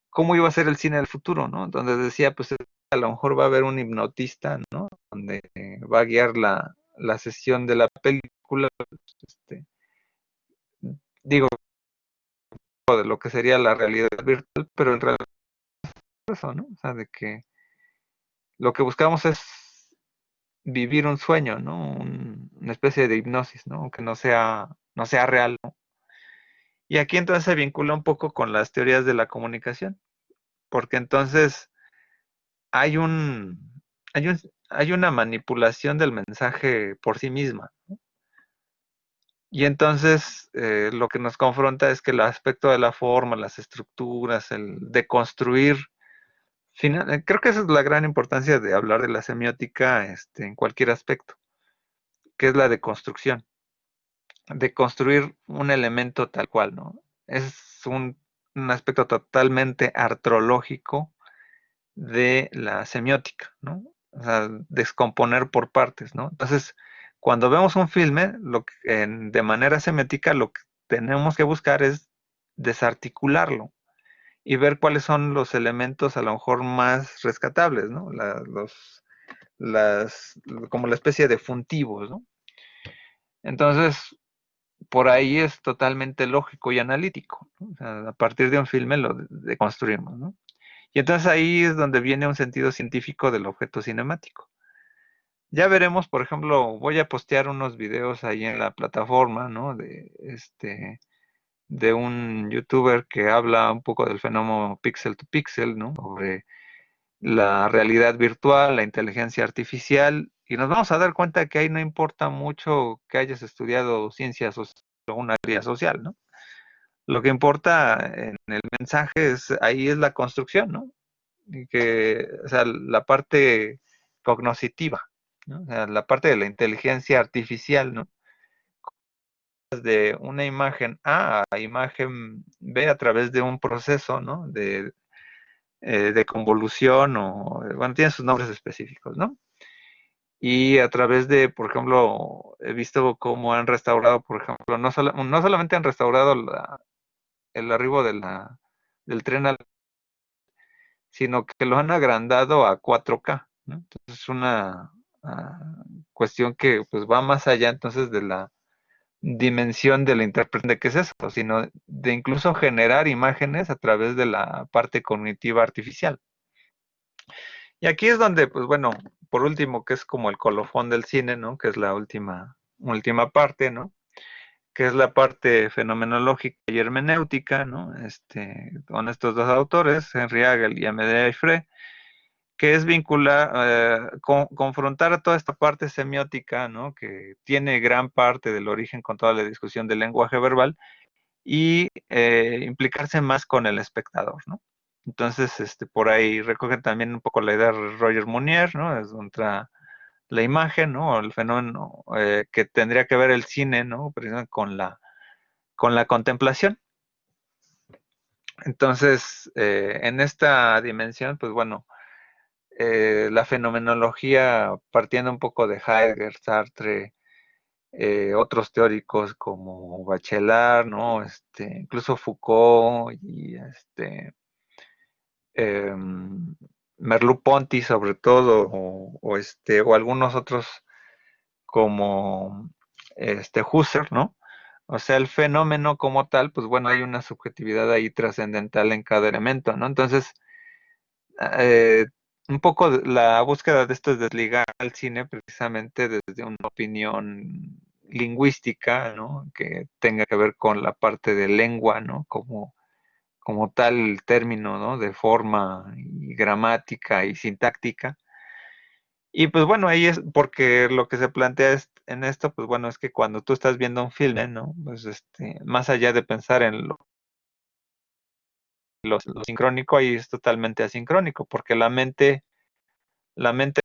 cómo iba a ser el cine del futuro, ¿no? Donde decía, pues, a lo mejor va a haber un hipnotista, ¿no? Donde va a guiar la sesión de la película, este, digo, de lo que sería la realidad virtual, pero en realidad es eso, ¿no? O sea, de que lo que buscamos es vivir un sueño, ¿no? Una especie de hipnosis, ¿no? Aunque no sea real, ¿no? Y aquí entonces se vincula un poco con las teorías de la comunicación, porque entonces hay un, hay una manipulación del mensaje por sí misma. Y entonces lo que nos confronta es que el aspecto de la forma, las estructuras, el de construir, creo que esa es la gran importancia de hablar de la semiótica en cualquier aspecto, que es la de construcción, de construir un elemento tal cual, ¿no? Es un aspecto totalmente artrológico de la semiótica, ¿no? O sea, descomponer por partes, ¿no? Entonces, cuando vemos un filme, de manera semiótica, lo que tenemos que buscar es desarticularlo y ver cuáles son los elementos a lo mejor más rescatables, ¿no? Las, como la especie de funtivos, ¿no? Entonces, por ahí es totalmente lógico y analítico, ¿no? O sea, a partir de un filme lo deconstruimos, ¿no? Y entonces ahí es donde viene un sentido científico del objeto cinemático. Ya veremos, por ejemplo, voy a postear unos videos ahí en la plataforma, ¿no? De un youtuber que habla un poco del fenómeno pixel to pixel, ¿no? Sobre la realidad virtual, la inteligencia artificial, y nos vamos a dar cuenta que ahí no importa mucho que hayas estudiado ciencias o un área social, ¿no? Lo que importa en el mensaje es, ahí es la construcción, ¿no? Y que, o sea, la parte cognoscitiva, ¿no? O sea, la parte de la inteligencia artificial, ¿no? De una imagen A a imagen B a través de un proceso, ¿no? De convolución o, bueno, tiene sus nombres específicos, ¿no? Y a través de, por ejemplo, he visto cómo han restaurado, por ejemplo, no solamente han restaurado el arribo del tren, sino que lo han agrandado a 4K, ¿no? Entonces es una cuestión que pues va más allá entonces de la dimensión de la interpretación de qué es eso, sino de incluso generar imágenes a través de la parte cognitiva artificial. Y aquí es donde, pues bueno, por último, que es como el colofón del cine, ¿no? Que es la última parte, ¿no? Que es la parte fenomenológica y hermenéutica, ¿no? Con estos dos autores, Henry Hagel y Amédée Frey, que es vincular, confrontar a toda esta parte semiótica, ¿no? Que tiene gran parte del origen con toda la discusión del lenguaje verbal y implicarse más con el espectador, ¿no? Entonces, por ahí recogen también un poco la idea de Roger Mounier, ¿no? Es contra la imagen, ¿no? El fenómeno que tendría que ver el cine, ¿no? Precisamente con la contemplación. Entonces, en esta dimensión, pues bueno, la fenomenología, partiendo un poco de Heidegger, Sartre, otros teóricos como Bachelard, ¿no? Incluso Foucault y eh, Merleau-Ponty sobre todo, o algunos otros como Husserl, ¿no? O sea, el fenómeno como tal, pues bueno, hay una subjetividad ahí trascendental en cada elemento, ¿no? Entonces, eh, un poco la búsqueda de esto es desligar al cine precisamente desde una opinión lingüística, ¿no? Que tenga que ver con la parte de lengua, ¿no? Como tal el término, ¿no? De forma y gramática y sintáctica. Y pues bueno, ahí es porque lo que se plantea en esto, pues bueno, es que cuando tú estás viendo un filme, ¿no? Pues más allá de pensar en lo sincrónico, ahí es totalmente asincrónico, porque la mente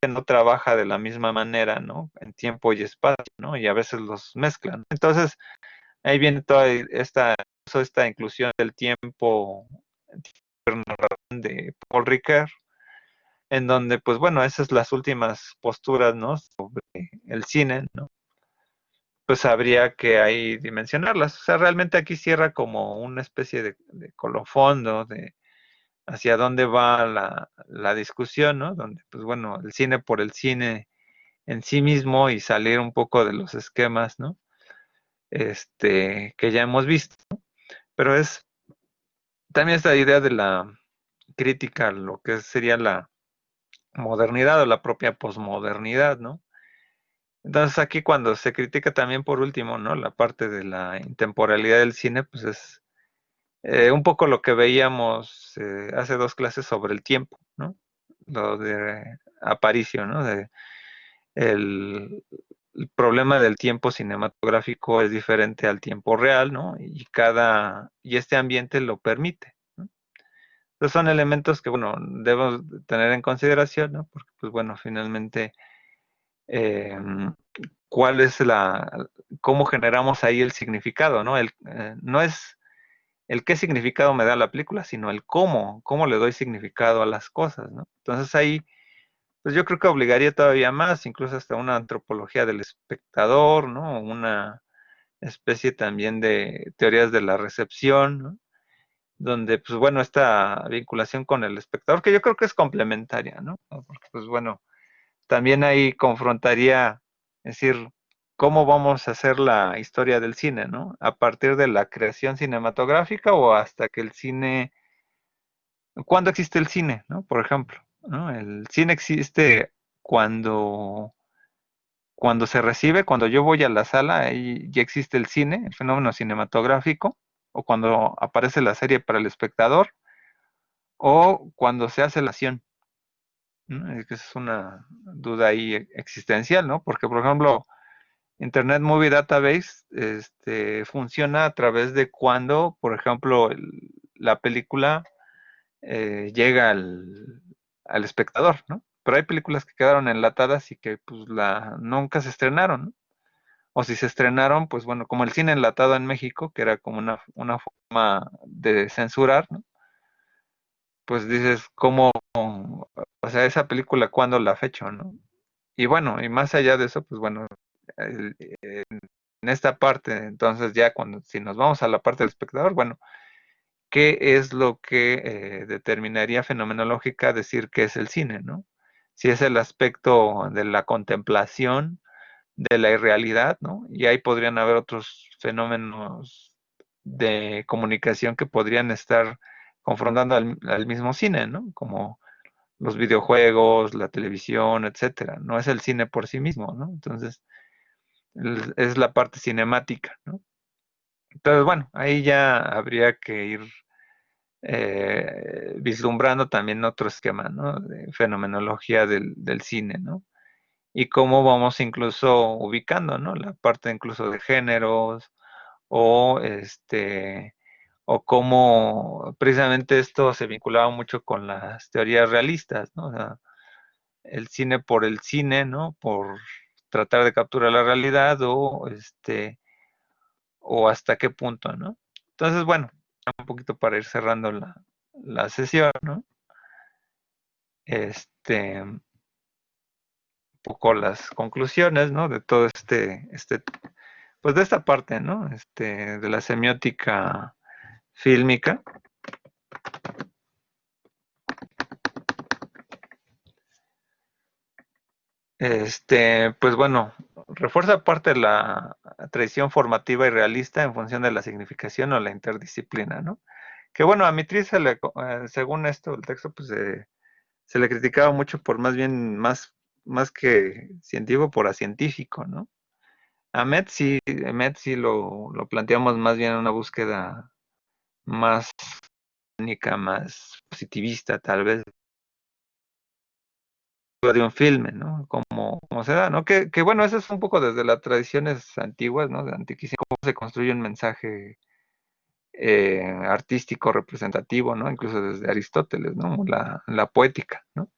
no trabaja de la misma manera, ¿no? En tiempo y espacio, ¿no? Y a veces los mezclan. Entonces, ahí viene toda esta inclusión del tiempo de Paul Ricoeur, en donde, pues bueno, esas son las últimas posturas, ¿no? Sobre el cine, ¿no? Pues habría que ahí dimensionarlas. O sea, realmente aquí cierra como una especie de colofón, ¿no? De hacia dónde va la discusión, ¿no? Donde, pues bueno, el cine por el cine en sí mismo y salir un poco de los esquemas, ¿no? Que ya hemos visto, ¿no? Pero es también esta idea de la crítica, lo que sería la modernidad o la propia posmodernidad, ¿no? Entonces aquí cuando se critica también por último, ¿no? La parte de la intemporalidad del cine, pues es un poco lo que veíamos hace dos clases sobre el tiempo, ¿no? Lo de Aparicio, ¿no? El, el problema del tiempo cinematográfico es diferente al tiempo real, ¿no? Y este ambiente lo permite, ¿no? Entonces son elementos que, bueno, debemos tener en consideración, ¿no? Porque, pues bueno, finalmente, eh, ¿cuál es cómo generamos ahí el significado, ¿no? No es el qué significado me da la película, sino el cómo le doy significado a las cosas, ¿no? Entonces ahí pues yo creo que obligaría todavía más, incluso hasta una antropología del espectador, ¿no? Una especie también de teorías de la recepción, ¿no? Donde, pues bueno, esta vinculación con el espectador, que yo creo que es complementaria, ¿no? Porque, pues bueno, también ahí confrontaría, es decir, cómo vamos a hacer la historia del cine, ¿no? A partir de la creación cinematográfica o hasta que el cine, ¿cuándo existe el cine, no? Por ejemplo, ¿no? El cine existe cuando, cuando se recibe, cuando yo voy a la sala, ahí ya existe el cine, el fenómeno cinematográfico, o cuando aparece la serie para el espectador, o cuando se hace la acción, ¿no? Es que esa es una duda ahí existencial, ¿no? Porque, por ejemplo, Internet Movie Database funciona a través de cuando, por ejemplo, la película llega al espectador, ¿no? Pero hay películas que quedaron enlatadas y que pues nunca se estrenaron, ¿no? O si se estrenaron, pues bueno, como el cine enlatado en México, que era como una forma de censurar, ¿no? Pues dices, ¿cómo? O sea, esa película, ¿cuándo la fecho, no? Y bueno, y más allá de eso, pues bueno, el- en esta parte, entonces ya cuando, si nos vamos a la parte del espectador, bueno, ¿qué es lo que determinaría fenomenológica decir que es el cine, ¿no? Si es el aspecto de la contemplación, de la irrealidad, ¿no? Y ahí podrían haber otros fenómenos de comunicación que podrían estar confrontando al mismo cine, ¿no? Como los videojuegos, la televisión, etcétera. No es el cine por sí mismo, ¿no? Entonces, es la parte cinemática, ¿no? Entonces, bueno, ahí ya habría que ir vislumbrando también otro esquema, ¿no? De fenomenología del cine, ¿no? Y cómo vamos incluso ubicando, ¿no? La parte incluso de géneros o o cómo precisamente esto se vinculaba mucho con las teorías realistas, ¿no? O sea, el cine por el cine, ¿no? Por tratar de capturar la realidad o hasta qué punto, ¿no? Entonces, bueno, un poquito para ir cerrando la sesión, ¿no? Un poco las conclusiones, ¿no? De todo pues de esta parte, ¿no? De la semiótica fílmica. Pues bueno, refuerza parte de la tradición formativa y realista en función de la significación o la interdisciplina, ¿no? Que bueno, a Mitri según esto, el texto, pues se le criticaba mucho por más que científico, por científico, ¿no? Met sí lo planteamos más bien en una búsqueda más única, más positivista, tal vez, de un filme, ¿no? Como se da, ¿no? Que bueno, eso es un poco desde las tradiciones antiguas, ¿no? De antiquísimo, cómo se construye un mensaje artístico representativo, ¿no? Incluso desde Aristóteles, ¿no? La poética, ¿no?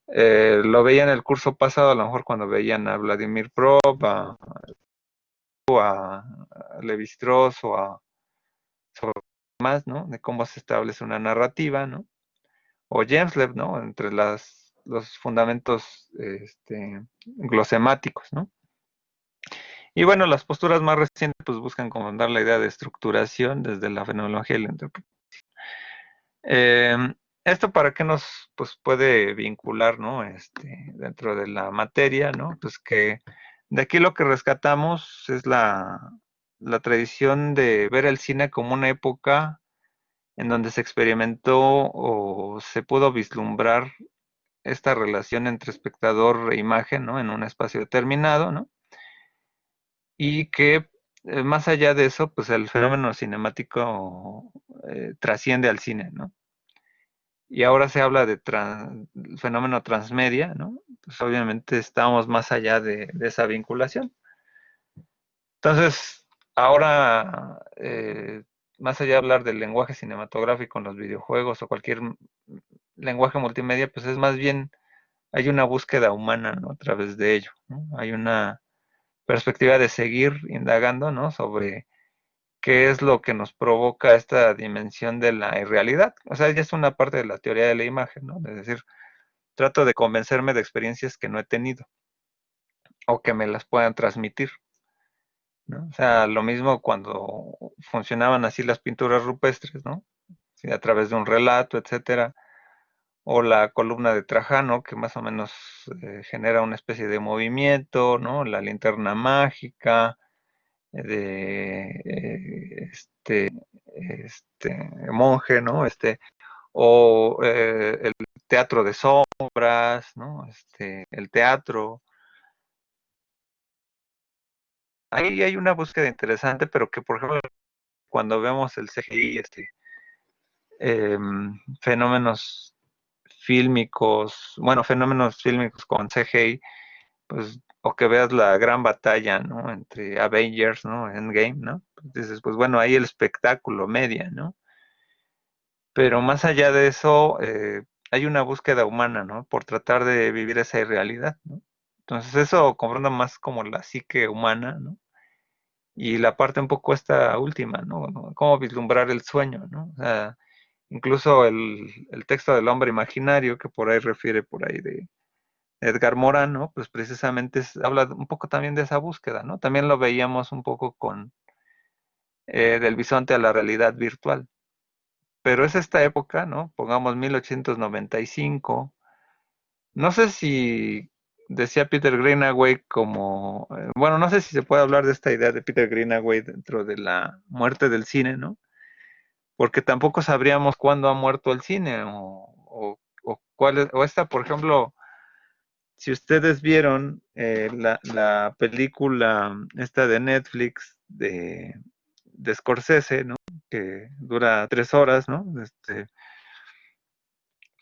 Lo veía en el curso pasado, a lo mejor cuando veían a Vladimir Prop, a Levi-Strauss o a sobre más, ¿no? De cómo se establece una narrativa, ¿no? O Jamesleb, ¿no? Entre los fundamentos glosemáticos, ¿no? Y bueno, las posturas más recientes pues buscan como dar la idea de estructuración desde la fenomenología y la interpretación. Esto para qué nos pues, puede vincular, ¿no? Dentro de la materia, ¿no? Pues que de aquí lo que rescatamos es la tradición de ver el cine como una época en donde se experimentó o se pudo vislumbrar esta relación entre espectador e imagen, ¿no? En un espacio determinado, ¿no? Y que más allá de eso, pues el fenómeno cinemático trasciende al cine, ¿no? Y ahora se habla de fenómeno transmedia, ¿no? Pues obviamente estamos más allá de esa vinculación. Entonces, ahora, más allá de hablar del lenguaje cinematográfico en los videojuegos o cualquier lenguaje multimedia, pues es más bien, hay una búsqueda humana, ¿no? A través de ello, ¿no? Hay una perspectiva de seguir indagando, ¿no? Sobre qué es lo que nos provoca esta dimensión de la irrealidad. O sea, ya es una parte de la teoría de la imagen, ¿no? Es decir, trato de convencerme de experiencias que no he tenido o que me las puedan transmitir, ¿no? O sea, lo mismo cuando funcionaban así las pinturas rupestres, ¿no? Sí, a través de un relato, etcétera, o la columna de Trajano, que más o menos genera una especie de movimiento, ¿no? La linterna mágica, de monje, ¿no? O el teatro de sombras, ¿no? El teatro. Ahí hay una búsqueda interesante, pero que, por ejemplo, cuando vemos el CGI, fenómenos fílmicos, bueno, fenómenos fílmicos con CGI, pues, o que veas la gran batalla, ¿no? Entre Avengers, ¿no? Endgame, ¿no? Pues dices, pues bueno, ahí el espectáculo media, ¿no? Pero más allá de eso, hay una búsqueda humana, ¿no? Por tratar de vivir esa irrealidad, ¿no? Entonces eso confronta más como la psique humana, ¿no? Y la parte un poco esta última, ¿no? Cómo vislumbrar el sueño, ¿no? O sea, incluso el texto del hombre imaginario, que por ahí refiere por ahí de Edgar Morin, ¿no? Pues precisamente habla un poco también de esa búsqueda, ¿no? También lo veíamos un poco con del bisonte a la realidad virtual. Pero es esta época, ¿no? Pongamos 1895. No sé si decía Peter Greenaway como, bueno, no sé si se puede hablar de esta idea de Peter Greenaway dentro de la muerte del cine, ¿no? Porque tampoco sabríamos cuándo ha muerto el cine o cuál es, o esta, por ejemplo, si ustedes vieron la película esta de Netflix de Scorsese, ¿no? Que dura 3 horas, ¿no?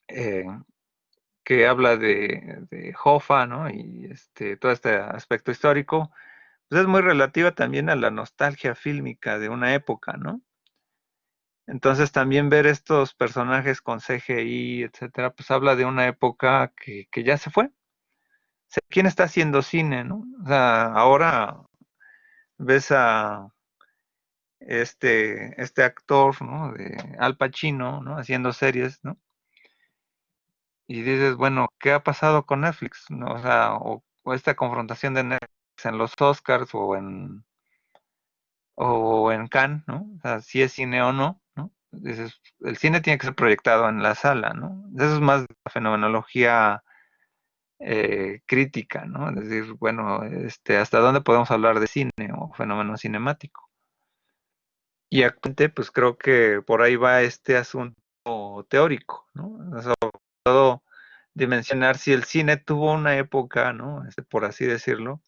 Eh, que habla de Hoffa, ¿no? Y todo este aspecto histórico, pues es muy relativa también a la nostalgia fílmica de una época, ¿no? Entonces también ver estos personajes con CGI, etcétera, pues habla de una época que ya se fue. O sea, ¿quién está haciendo cine, no? O sea, ahora ves a este actor, ¿no? De Al Pacino, ¿no? Haciendo series, ¿no? Y dices, bueno, ¿qué ha pasado con Netflix? ¿No? O sea, o esta confrontación de Netflix en los Oscars o en Cannes, ¿no? O sea, si es cine o no, ¿no? Dices, el cine tiene que ser proyectado en la sala, ¿no? Eso es más la fenomenología crítica, ¿no? Es decir, bueno, ¿hasta dónde podemos hablar de cine o fenómeno cinemático? Y actualmente, pues creo que por ahí va este asunto teórico, ¿no? Sobre todo dimensionar si el cine tuvo una época, ¿no? Por así decirlo.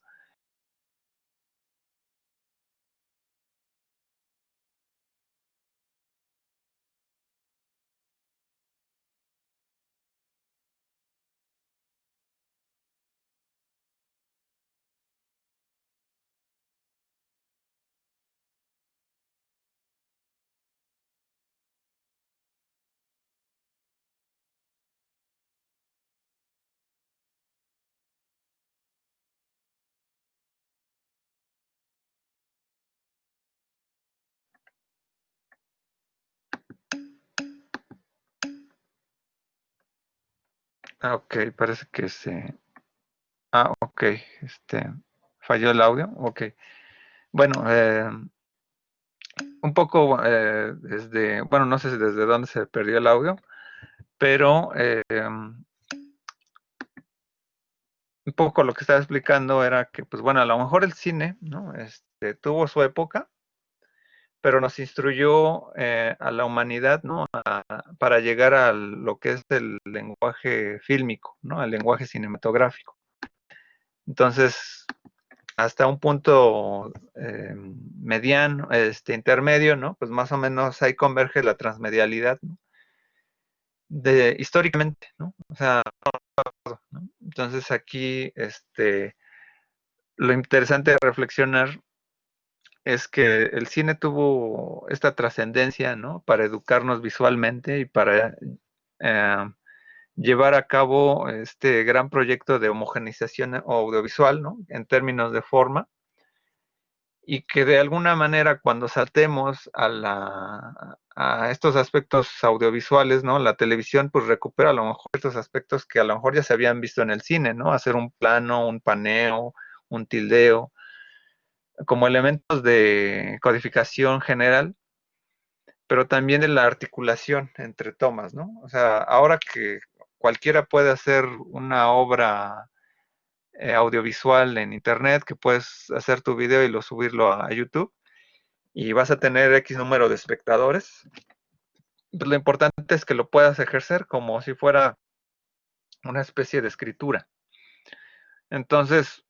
Ah, ok, parece que ok, falló el audio, ok. Bueno, un poco bueno, no sé si desde dónde se perdió el audio, pero un poco lo que estaba explicando era que, pues bueno, a lo mejor el cine, ¿no? Tuvo su época, pero nos instruyó a la humanidad, ¿no? Para llegar a lo que es el lenguaje fílmico, ¿no? El lenguaje cinematográfico. Entonces, hasta un punto mediano, intermedio, ¿no? Pues más o menos ahí converge la transmedialidad, ¿no? Históricamente, ¿no? O sea, ¿no? Entonces aquí, lo interesante de reflexionar es que el cine tuvo esta trascendencia, ¿no? Para educarnos visualmente y para eh, llevar a cabo este gran proyecto de homogeneización audiovisual, ¿no? En términos de forma, y que de alguna manera cuando saltemos a estos aspectos audiovisuales, ¿no? La televisión pues recupera a lo mejor estos aspectos que a lo mejor ya se habían visto en el cine, ¿no? Hacer un plano, un paneo, un tildeo, como elementos de codificación general, pero también de la articulación entre tomas, ¿no? O sea, ahora que cualquiera puede hacer una obra audiovisual en internet, que puedes hacer tu video y subirlo a YouTube y vas a tener X número de espectadores. Pues lo importante es que lo puedas ejercer como si fuera una especie de escritura. Entonces,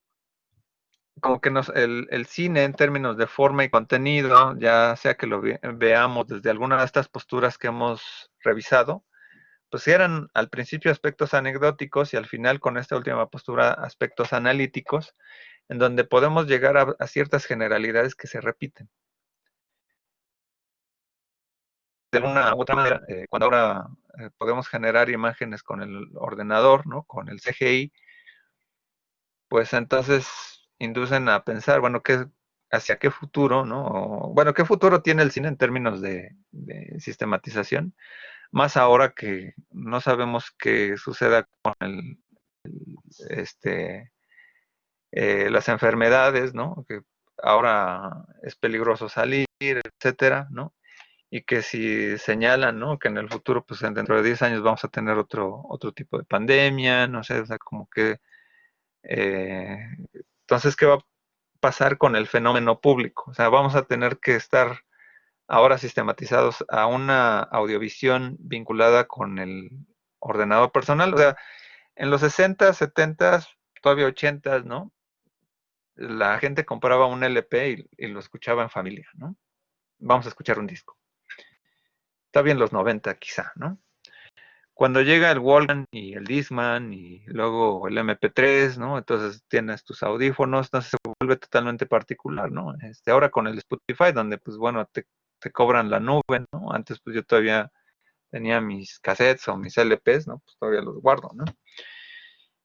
como que el cine en términos de forma y contenido, ya sea que lo veamos desde alguna de estas posturas que hemos revisado, pues eran al principio aspectos anecdóticos y al final con esta última postura aspectos analíticos, en donde podemos llegar a ciertas generalidades que se repiten. De una u otra manera, cuando ahora podemos generar imágenes con el ordenador, ¿no? Con el CGI, pues entonces inducen a pensar, bueno, hacia qué futuro, ¿no? Bueno, ¿qué futuro tiene el cine en términos de sistematización? Más ahora que no sabemos qué suceda con este, las enfermedades, ¿no? Que ahora es peligroso salir, etcétera, ¿no? Y que si señalan, ¿no? Que en el futuro, pues dentro de 10 años vamos a tener otro tipo de pandemia, no sé, o sea, como que entonces, ¿qué va a pasar con el fenómeno público? O sea, vamos a tener que estar ahora sistematizados a una audiovisión vinculada con el ordenador personal. O sea, en los 60, 70, todavía 80, ¿no? La gente compraba un LP y lo escuchaba en familia, ¿no? Vamos a escuchar un disco. Está bien los 90 quizá, ¿no? Cuando llega el Walkman y el Discman y luego el MP3, ¿no? Entonces tienes tus audífonos, entonces se vuelve totalmente particular, ¿no? Ahora con el Spotify, donde pues bueno, te cobran la nube, ¿no? Antes pues yo todavía tenía mis cassettes o mis LPs, ¿no? Pues todavía los guardo, ¿no?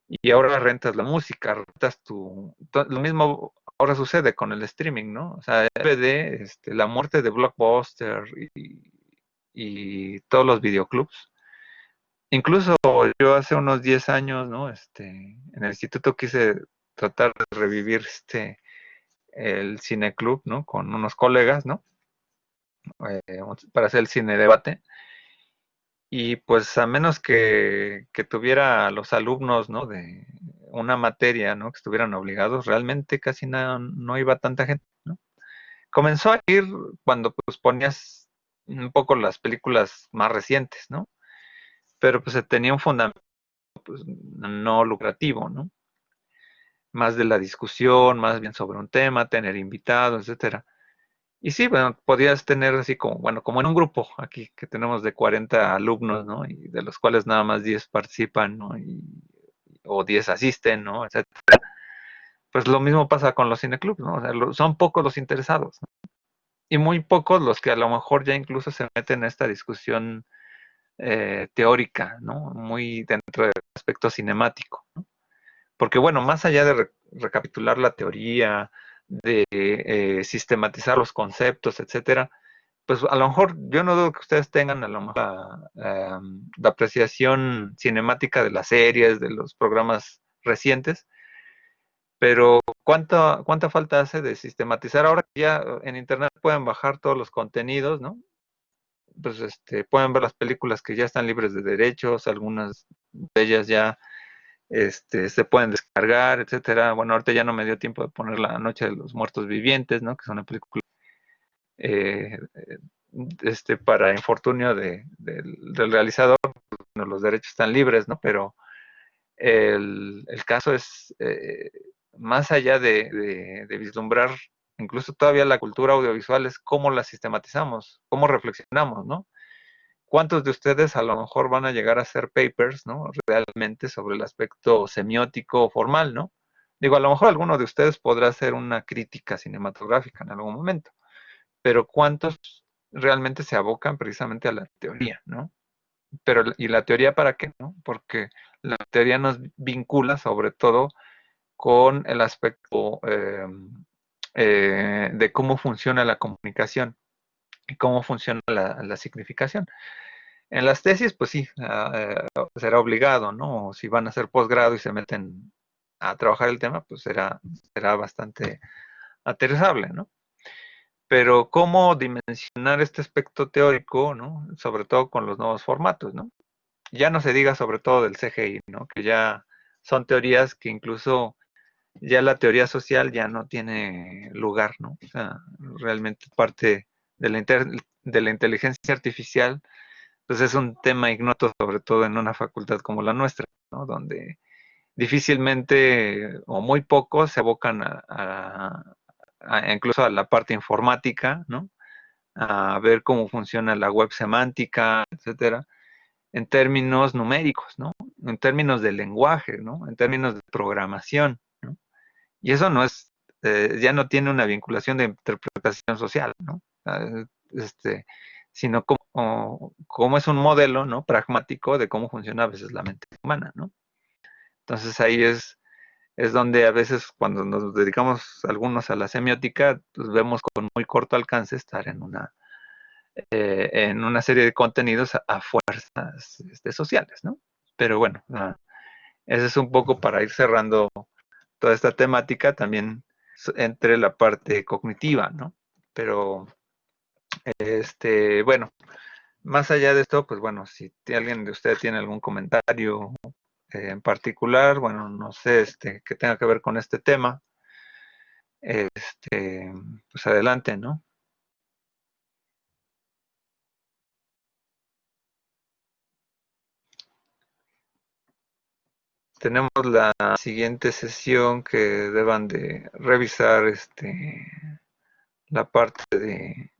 Y ahora rentas la música, rentas lo mismo ahora sucede con el streaming, ¿no? O sea, el DVD, la muerte de Blockbuster y todos los videoclubs. Incluso yo hace unos 10 años, ¿no? En el instituto quise tratar de revivir el cineclub, ¿no? Con unos colegas, ¿no? Para hacer el cine debate. Y pues a menos que tuviera los alumnos, ¿no? De una materia, ¿no? Que estuvieran obligados, realmente casi no iba tanta gente, ¿no? Comenzó a ir cuando pues ponías un poco las películas más recientes, ¿no? Pero pues se tenía un fundamento pues, no lucrativo, ¿no? Más de la discusión, más bien sobre un tema, tener invitados, etcétera. Y sí, bueno, podías tener así como, bueno, como en un grupo aquí que tenemos de 40 alumnos, ¿no? Y de los cuales nada más 10 participan, ¿no? O 10 asisten, ¿no? Etcétera. Pues lo mismo pasa con los cineclubs, ¿no? O sea, son pocos los interesados, ¿no? Y muy pocos los que a lo mejor ya incluso se meten en esta discusión teórica, ¿no? Muy dentro del aspecto cinemático, ¿no? Porque bueno, más allá de recapitular la teoría, de sistematizar los conceptos, etcétera, pues a lo mejor yo no dudo que ustedes tengan a lo mejor la apreciación cinemática de las series, de los programas recientes, pero ¿cuánta falta hace de sistematizar? Ahora que ya en internet pueden bajar todos los contenidos, ¿no? Pues pueden ver las películas que ya están libres de derechos, algunas de ellas ya se pueden descargar, etcétera. Bueno, ahorita ya no me dio tiempo de poner La Noche de los Muertos Vivientes, ¿no? Que es una película eh, para infortunio del realizador, bueno, los derechos están libres, ¿no? Pero el caso es, más allá de vislumbrar incluso todavía la cultura audiovisual, es cómo la sistematizamos, cómo reflexionamos, ¿no? ¿Cuántos de ustedes a lo mejor van a llegar a hacer papers, ¿no? Realmente sobre el aspecto semiótico o formal, ¿no? Digo, a lo mejor alguno de ustedes podrá hacer una crítica cinematográfica en algún momento, pero ¿cuántos realmente se abocan precisamente a la teoría, ¿no? Pero, ¿y la teoría para qué, no? Porque la teoría nos vincula sobre todo con el aspecto de cómo funciona la comunicación y cómo funciona la significación. En las tesis, pues sí, será obligado, ¿no? Si van a hacer posgrado y se meten a trabajar el tema, pues será bastante aterrizable, ¿no? Pero cómo dimensionar este aspecto teórico, ¿no? Sobre todo con los nuevos formatos, ¿no? ya no se diga sobre todo del CGI, ¿no? Que ya son teorías que incluso ya la teoría social ya no tiene lugar, ¿no? O sea, realmente parte de de la inteligencia artificial, pues es un tema ignoto, sobre todo en una facultad como la nuestra, ¿no? Donde difícilmente o muy pocos se abocan incluso a la parte informática, ¿no? A ver cómo funciona la web semántica, etcétera, en términos numéricos, ¿no? En términos de lenguaje, ¿no? En términos de programación, ¿no? Y eso no es, ya no tiene una vinculación de interpretación social, ¿no? Este, sino como es un modelo, ¿no? Pragmático de cómo funciona a veces la mente humana, ¿no? Entonces ahí es donde a veces cuando nos dedicamos algunos a la semiótica, pues vemos con muy corto alcance estar en una serie de contenidos a fuerzas sociales, ¿no? Pero bueno, ese es un poco para ir cerrando toda esta temática también entre la parte cognitiva, ¿no? Pero, bueno, más allá de esto, pues bueno, si alguien de ustedes tiene algún comentario en particular, bueno, no sé, que tenga que ver con este tema, pues adelante, ¿no? Tenemos la siguiente sesión que deban de revisar la parte de,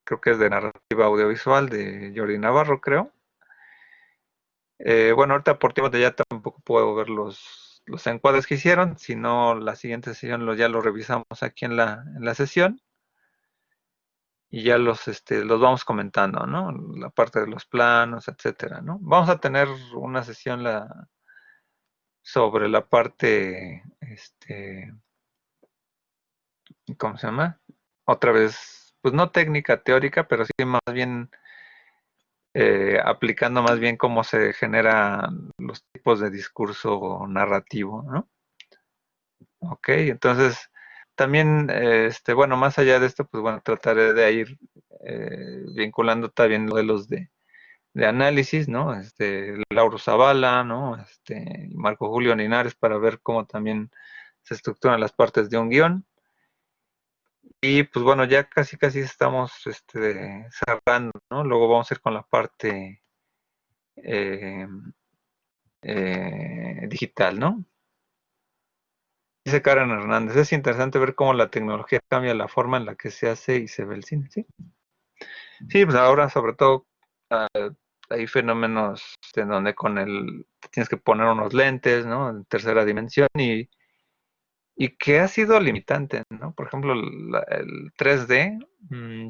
creo que es de narrativa audiovisual de Jordi Navarro, creo. Bueno, ahorita por tiempo ya tampoco puedo ver los encuadres que hicieron, sino la siguiente sesión ya lo revisamos aquí en la sesión y ya los vamos comentando, ¿no? La parte de los planos, etcétera, ¿no? Vamos a tener una sesión sobre la parte, ¿cómo se llama? Otra vez, pues no técnica teórica, pero sí más bien aplicando más bien cómo se generan los tipos de discurso narrativo, ¿no? Ok, entonces también, bueno, más allá de esto, pues bueno, trataré de ir vinculando también modelos de análisis, ¿no? Lauro Zavala, ¿no? Y Marco Julio Linares para ver cómo también se estructuran las partes de un guión. Y pues bueno, ya casi casi estamos cerrando, ¿no? Luego vamos a ir con la parte eh, digital, ¿no? Dice Karen Hernández, es interesante ver cómo la tecnología cambia la forma en la que se hace y se ve el cine, ¿sí? Sí, pues ahora sobre todo hay fenómenos en donde tienes que poner unos lentes, ¿no? En tercera dimensión y que ha sido limitante, ¿no? Por ejemplo, el 3D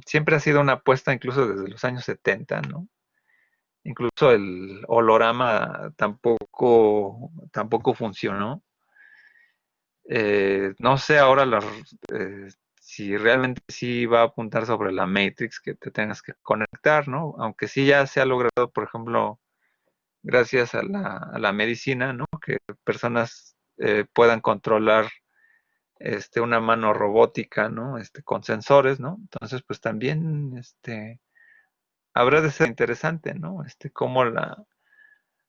siempre ha sido una apuesta incluso desde los años 70, ¿no? Incluso el holorama tampoco funcionó. No sé ahora si realmente sí va a apuntar sobre la Matrix que te tengas que conectar, ¿no? Aunque sí ya se ha logrado, por ejemplo, gracias a la medicina, ¿no? Que personas puedan controlar una mano robótica, ¿no? Con sensores, ¿no? Entonces, pues también habrá de ser interesante, ¿no? Cómo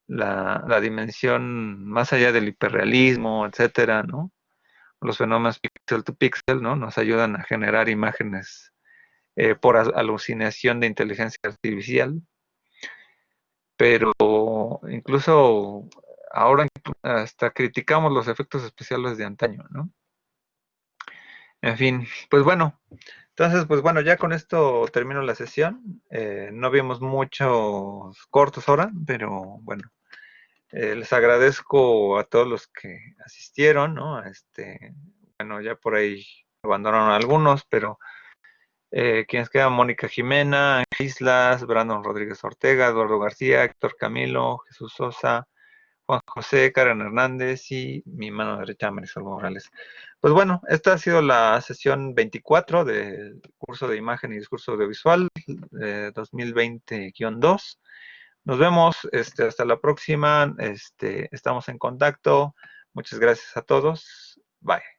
la dimensión más allá del hiperrealismo, etcétera, ¿no? Los fenómenos pixel to pixel, ¿no? Nos ayudan a generar imágenes por alucinación de inteligencia artificial, pero incluso ahora hasta criticamos los efectos especiales de antaño, ¿no? En fin, pues bueno, entonces, pues bueno, ya con esto termino la sesión. No vimos muchos cortos ahora, pero bueno, les agradezco a todos los que asistieron, ¿no? Bueno, ya por ahí abandonaron algunos, pero quienes quedan, Mónica Jimena, Ángel Islas, Brandon Rodríguez Ortega, Eduardo García, Héctor Camilo, Jesús Sosa, Juan José, Karen Hernández y mi mano derecha, Marisol Morales. Pues bueno, esta ha sido la sesión 24 del curso de imagen y discurso audiovisual 2020-2. Nos vemos, hasta la próxima, estamos en contacto. Muchas gracias a todos. Bye.